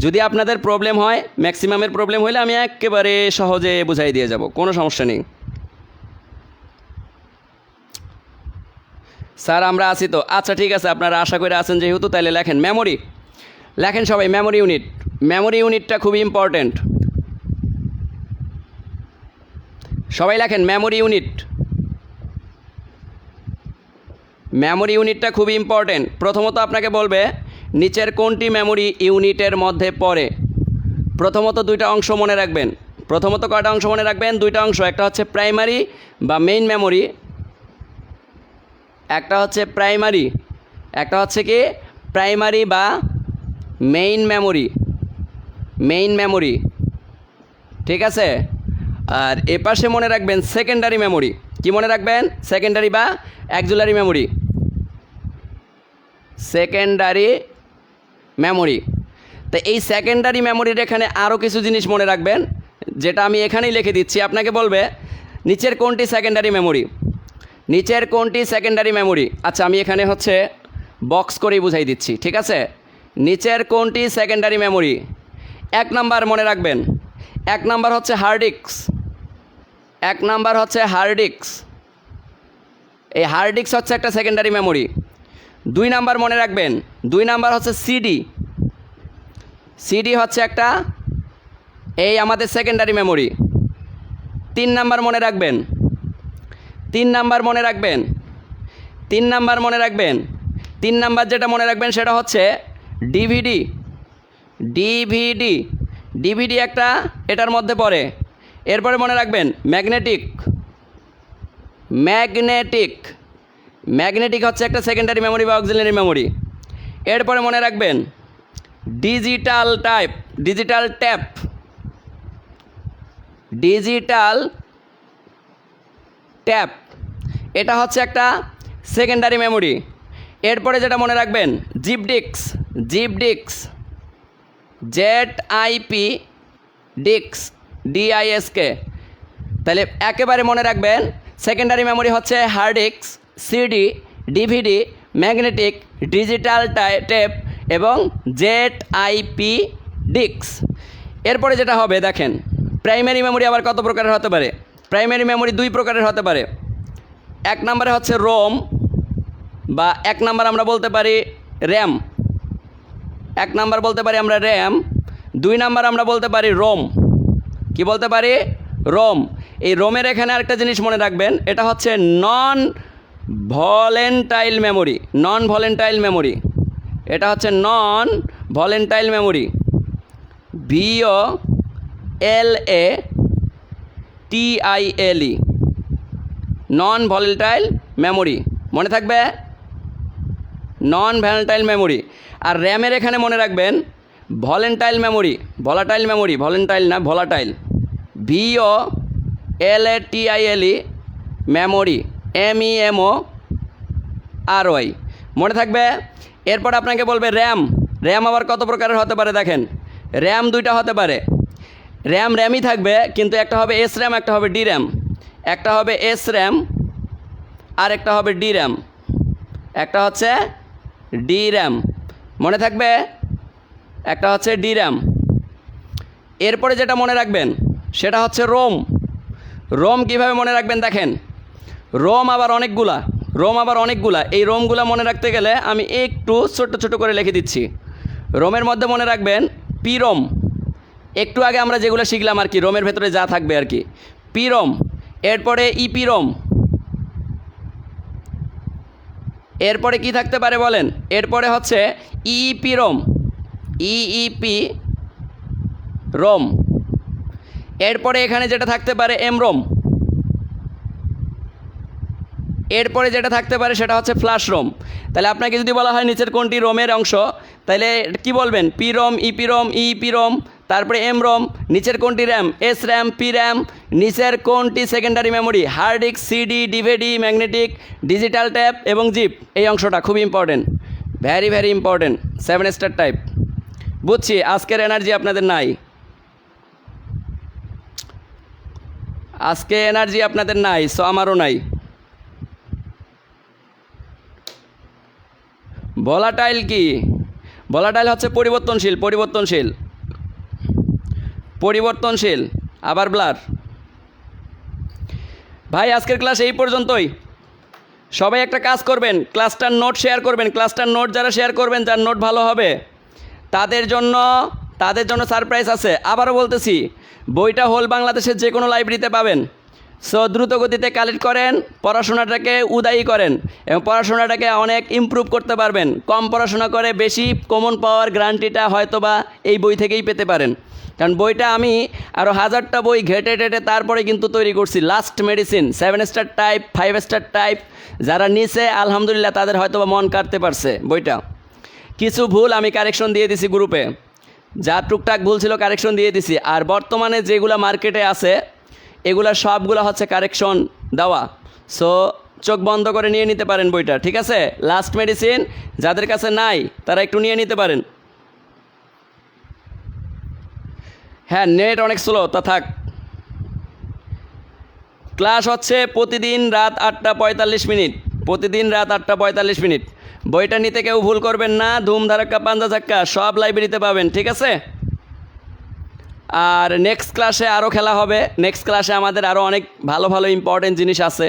Speaker 1: যদি আপনাদের প্রবলেম হয়, ম্যাক্সিমামের প্রবলেম হলে আমি একেবারে সহজে বুঝাই দিয়ে যাব, কোনো সমস্যা নেই। স্যার আমরা আছি তো, আচ্ছা ঠিক আছে, আপনারা আশা করে আছেন যেহেতু, তাহলে লেখেন মেমোরি, লেখেন সবাই মেমোরি ইউনিট। মেমোরি ইউনিটটা খুবই ইম্পর্ট্যান্ট, সবাই লেখেন মেমোরি ইউনিট। মেমোরি ইউনিটটা খুবই ইম্পর্ট্যান্ট। প্রথমত আপনাকে বলবে নিচের কোনটি মেমোরি ইউনিটের মধ্যে পড়ে। প্রথমত দুইটা অংশ মনে রাখবেন। প্রথমত কয়টা অংশ মনে রাখবেন? দুইটা অংশ, একটা হচ্ছে প্রাইমারি বা মেইন মেমোরি, একটা হচ্ছে প্রাইমারি, একটা হচ্ছে কি প্রাইমারি বা মেইন মেমোরি, মেইন মেমোরি। ঠিক আছে, আর এপাশে মনে রাখবেন সেকেন্ডারি মেমোরি। কি মনে রাখবেন? সেকেন্ডারি বা অ্যাক্সিলারি মেমোরি, সেকেন্ডারি মেমোরি। তো এই সেকেন্ডারি মেমোরির এখানে আরও কিছু জিনিস মনে রাখবেন, যেটা আমি এখানেই লিখে দিচ্ছি। আপনাকে বলবে নিচের কোনটি সেকেন্ডারি মেমোরি, নিচের কোনটি সেকেন্ডারি মেমোরি। আচ্ছা আমি এখানে হচ্ছে বক্স করেই বুঝাই দিচ্ছি, ঠিক আছে। নিচের কোনটি সেকেন্ডারি মেমোরি? এক নাম্বার মনে রাখবেন, এক নাম্বার হচ্ছে হার্ড ডিস্ক, এক নাম্বার হচ্ছে হার্ড ডিস্ক। এই হার্ড ডিস্ক হচ্ছে একটা সেকেন্ডারি মেমোরি। দুই নাম্বার মনে রাখবেন, দুই নাম্বার হচ্ছে সিডি, সিডি হচ্ছে একটা এই আমাদের সেকেন্ডারি মেমোরি। তিন নাম্বার মনে রাখবেন, তিন নাম্বার মনে রাখবেন, তিন নাম্বার মনে রাখবেন, তিন নাম্বার যেটা মনে রাখবেন সেটা হচ্ছে ডিভিডি, ডিভিডি, ডিভিডি একটা এটার মধ্যে পড়ে। এরপরে মনে রাখবেন ম্যাগনেটিক, ম্যাগনেটিক, ম্যাগনেটিক হচ্ছে একটা সেকেন্ডারি মেমোরি বা অক্সিলারি মেমোরি। এরপরে মনে রাখবেন digital type, digital tap, digital tap, এটা হচ্ছে একটা সেকেন্ডারি মেমোরি। এরপরে যেটা মনে রাখবেন zip disk, zip disk, ZIP disk, DISK। তাহলে একেবারে মনে রাখবেন সেকেন্ডারি মেমোরি হচ্ছে hard disk, CD, DVD, magnetic, digital tape এবং ZIP ডিস্ক। এরপরে যেটা হবে দেখেন, প্রাইমারি মেমোরি আবার কত প্রকারের হতে পারে? প্রাইমারি মেমোরি দুই প্রকারের হতে পারে। এক নম্বরে হচ্ছে রোম বা এক নাম্বার আমরা বলতে পারি র্যাম, এক নাম্বার বলতে পারি আমরা র্যাম, দুই নাম্বার আমরা বলতে পারি রোম। কি বলতে পারি? রোম। এই রোমের এখানে আরেকটা জিনিস মনে রাখবেন, এটা হচ্ছে নন ভলেন্টাইল মেমোরি, নন ভলেন্টাইল মেমোরি, এটা হচ্ছে নন ভলেন্টাইল মেমোরি, VOLATILE, নন ভলেন্টাইল মেমোরি। মনে থাকবে নন ভলেন্টাইল মেমোরি। আর র্যামের এখানে মনে রাখবেন ভলেন্টাইল মেমোরি, ভলাটাইল মেমোরি, ভলেন্টাইল না ভলাটাইল, VOLATILE মেমোরি, MEMORY। মনে থাকবে। এরপর আপনাকে বলবে র্যাম, র্যাম আবার কত প্রকারের হতে পারে দেখেন। র্যাম দুইটা হতে পারে, র্যাম র্যামই থাকবে, কিন্তু একটা হবে এস র্যাম, একটা হবে ডি র্যাম। একটা হবে এস র্যাম আর একটা হবে ডি র্যাম, একটা হচ্ছে ডি র্যাম, মনে থাকবে? একটা হচ্ছে ডি র্যাম। এরপরে যেটা মনে রাখবেন সেটা হচ্ছে রোম। রোম কীভাবে মনে রাখবেন দেখেন, রোম আবার অনেকগুলা। এই রোমগুলা মনে রাখতে গেলে আমি একটু ছোট ছোট করে লিখে দিচ্ছি। রোমের মধ্যে মনে রাখবেন পি রোম, একটু আগে আমরা যেগুলো শিখলাম আর কি, রোমের ভেতরে যা থাকবে আর কি, পি রোম। এরপরে ইপি রোম। এরপরে কি থাকতে পারে বলেন? এরপরে হচ্ছে ইপি রোম, ইপি রোম। এরপরে এখানে যেটা থাকতে পারে এম রোম। এরপরে যেটা থাকতে পারে সেটা হচ্ছে ফ্ল্যাশ রোম। তাহলে আপনাকে যদি বলা হয় নিচের কোনটি রোমের অংশ, তাহলে কি বলবেন? P ROM, EP ROM, EP ROM, তারপরে এম রোম। নিচের কোনটি RAM? S RAM, P RAM. নিচের কোনটি secondary memory? Hard disk, CD, DVD, magnetic, digital tape এবং জিপ। এই অংশটা খুব important, very very important, 7 star type. বুঝছি আজকের এনার্জি আপনাদের নাই, আজকে এনার্জি আপনাদের নাই, সো আমারও নাই। ভোলাটাইল কি? ভোলাটাইল হচ্ছে পরিবর্তনশীল, আবার ব্লার। ভাই আজকের ক্লাস এই পর্যন্তই। সবাই একটা কাজ করবেন, ক্লাসটার নোট শেয়ার করবেন। ক্লাসটার নোট যারা শেয়ার করবেন, যার নোট ভালো হবে, তাদের জন্য সারপ্রাইজ আছে। আবারও বলতেছি, বইটা হোল বাংলাদেশের যে কোনো লাইব্রেরিতে পাবেন। সো দ্রুত গতিতে কালেক্ট করেন, পড়াশোনাটাকে উদায়ী করেন এবং পড়াশোনাটাকে অনেক ইমপ্রুভ করতে পারবেন। কম পড়াশোনা করে বেশি কমন পাওয়ার গ্যারান্টিটা হয়তোবা এই বই থেকেই পেতে পারেন। কারণ বইটা আমি আরও 1000টা বই ঘেটে টেটে তারপরে কিন্তু তৈরি করছি। Last medicine 7 star type, 5 star type যারা নিছে আলহামদুলিল্লাহ তাদের হয়তোবা মন কাটতে পারছে বইটা। কিছু ভুল আমি কারেকশন দিয়ে দিছি গ্রুপে, যা টুকটাক ভুল ছিল কারেকশন দিয়ে দিছি। আর বর্তমানে যেগুলো মার্কেটে আছে এগুলা সবগুলো হচ্ছে কারেকশন দেওয়া। সো চোখ বন্ধ করে নিয়ে নিতে পারেন বইটা, ঠিক আছে? লাস্ট মেডিসিন যাদের কাছে নাই তারা একটু নিয়ে নিতে পারেন। হ্যাঁ, নেট অনেক স্লো, তা থাক। ক্লাস হচ্ছে প্রতিদিন রাত 8টা 45 মিনিট, প্রতিদিন রাত 8টা 45 মিনিট। বইটা নিতে কেউ ভুল করবেন না, ধুম ধারাক্কা পাঞ্জা চাক্কা সব লাইব্রেরিতে পাবেন, ঠিক আছে? আর নেক্সট ক্লাসে আরও খেলা হবে। নেক্সট ক্লাসে আমাদের আরও অনেক ভালো ভালো ইম্পর্টেন্ট জিনিস আছে।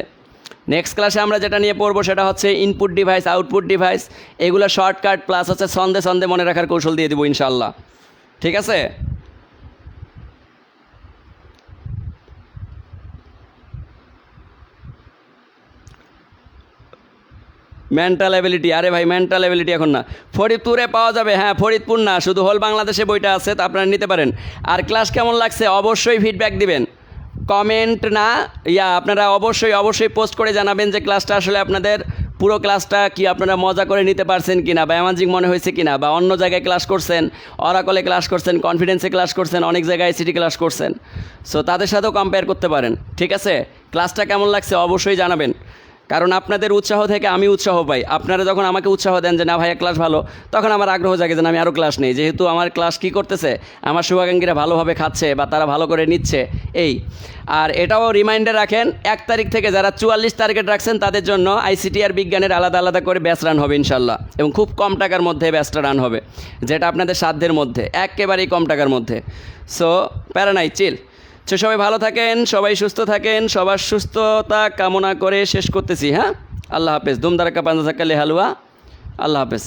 Speaker 1: নেক্সট ক্লাসে আমরা যেটা নিয়ে পড়বো সেটা হচ্ছে ইনপুট ডিভাইস, আউটপুট ডিভাইস, এগুলো শর্টকাট প্লাস হচ্ছে সন্ধে মনে রাখার কৌশল দিয়ে দেবো ইনশাল্লাহ, ঠিক আছে? মেন্টাল অ্যাবিলিটি, আরে ভাই মেন্টাল অ্যাবিলিটি এখন না, ফরিদপুরে পাওয়া যাবে। হ্যাঁ, ফরিদপুর না, শুধু হোল বাংলাদেশে বইটা আছে, তো আপনারা নিতে পারেন। আর ক্লাস কেমন লাগছে অবশ্যই ফিডব্যাক দিবেন, কমেন্ট না আপনারা অবশ্যই পোস্ট করে জানাবেন যে ক্লাসটা আসলে আপনাদের পুরো ক্লাসটা কি আপনারা মজা করে নিতে পারছেন কিনা, বা অ্যামাজিং মনে হয়েছে কিনা, বা অন্য জায়গায় ক্লাস করছেন, অরাকলে ক্লাস করছেন, কনফিডেন্সে ক্লাস করছেন, অনেক জায়গায় সিটি ক্লাস করছেন। সো তাদের সাথেও কম্পেয়ার করতে পারেন, ঠিক আছে? ক্লাসটা কেমন লাগছে অবশ্যই জানাবেন, কারণ আপনাদের উৎসাহ থেকে আমি উৎসাহ পাই। আপনারা যখন আমাকে উৎসাহ দেন যে না ভাইয়া ক্লাস ভালো, তখন আমার আগ্রহ জাগে যে আমি আরও ক্লাস নেই, যেহেতু আমার ক্লাস কি করতেছে, আমার শুভাকাঙ্ক্ষীরা ভালোভাবে খাচ্ছে বা তারা ভালো করে নিচ্ছে এই। আর এটাও রিমাইন্ডার রাখেন, 1 তারিখ থেকে যারা 44 টার্গেট রাখছেন তাদের জন্য আইসিটি আর বিজ্ঞানের আলাদা আলাদা করে ব্যাচ রান হবে ইনশাল্লাহ, এবং খুব কম টাকার মধ্যে ব্যাচটা রান হবে, যেটা আপনাদের সাধ্যের মধ্যে, একেবারেই কম টাকার মধ্যে। সো প্যারা নাই, চিল। সো সবাই ভালো থাকেন, সবাই সুস্থ থাকেন, সবার সুস্থতা কামনা করে শেষ করতেছি। হ্যাঁ, আল্লাহ হাফেজ। ধুম ধারাক্কা পাঞ্জা চাক্কা লে হালুয়া, আল্লাহ হাফেজ।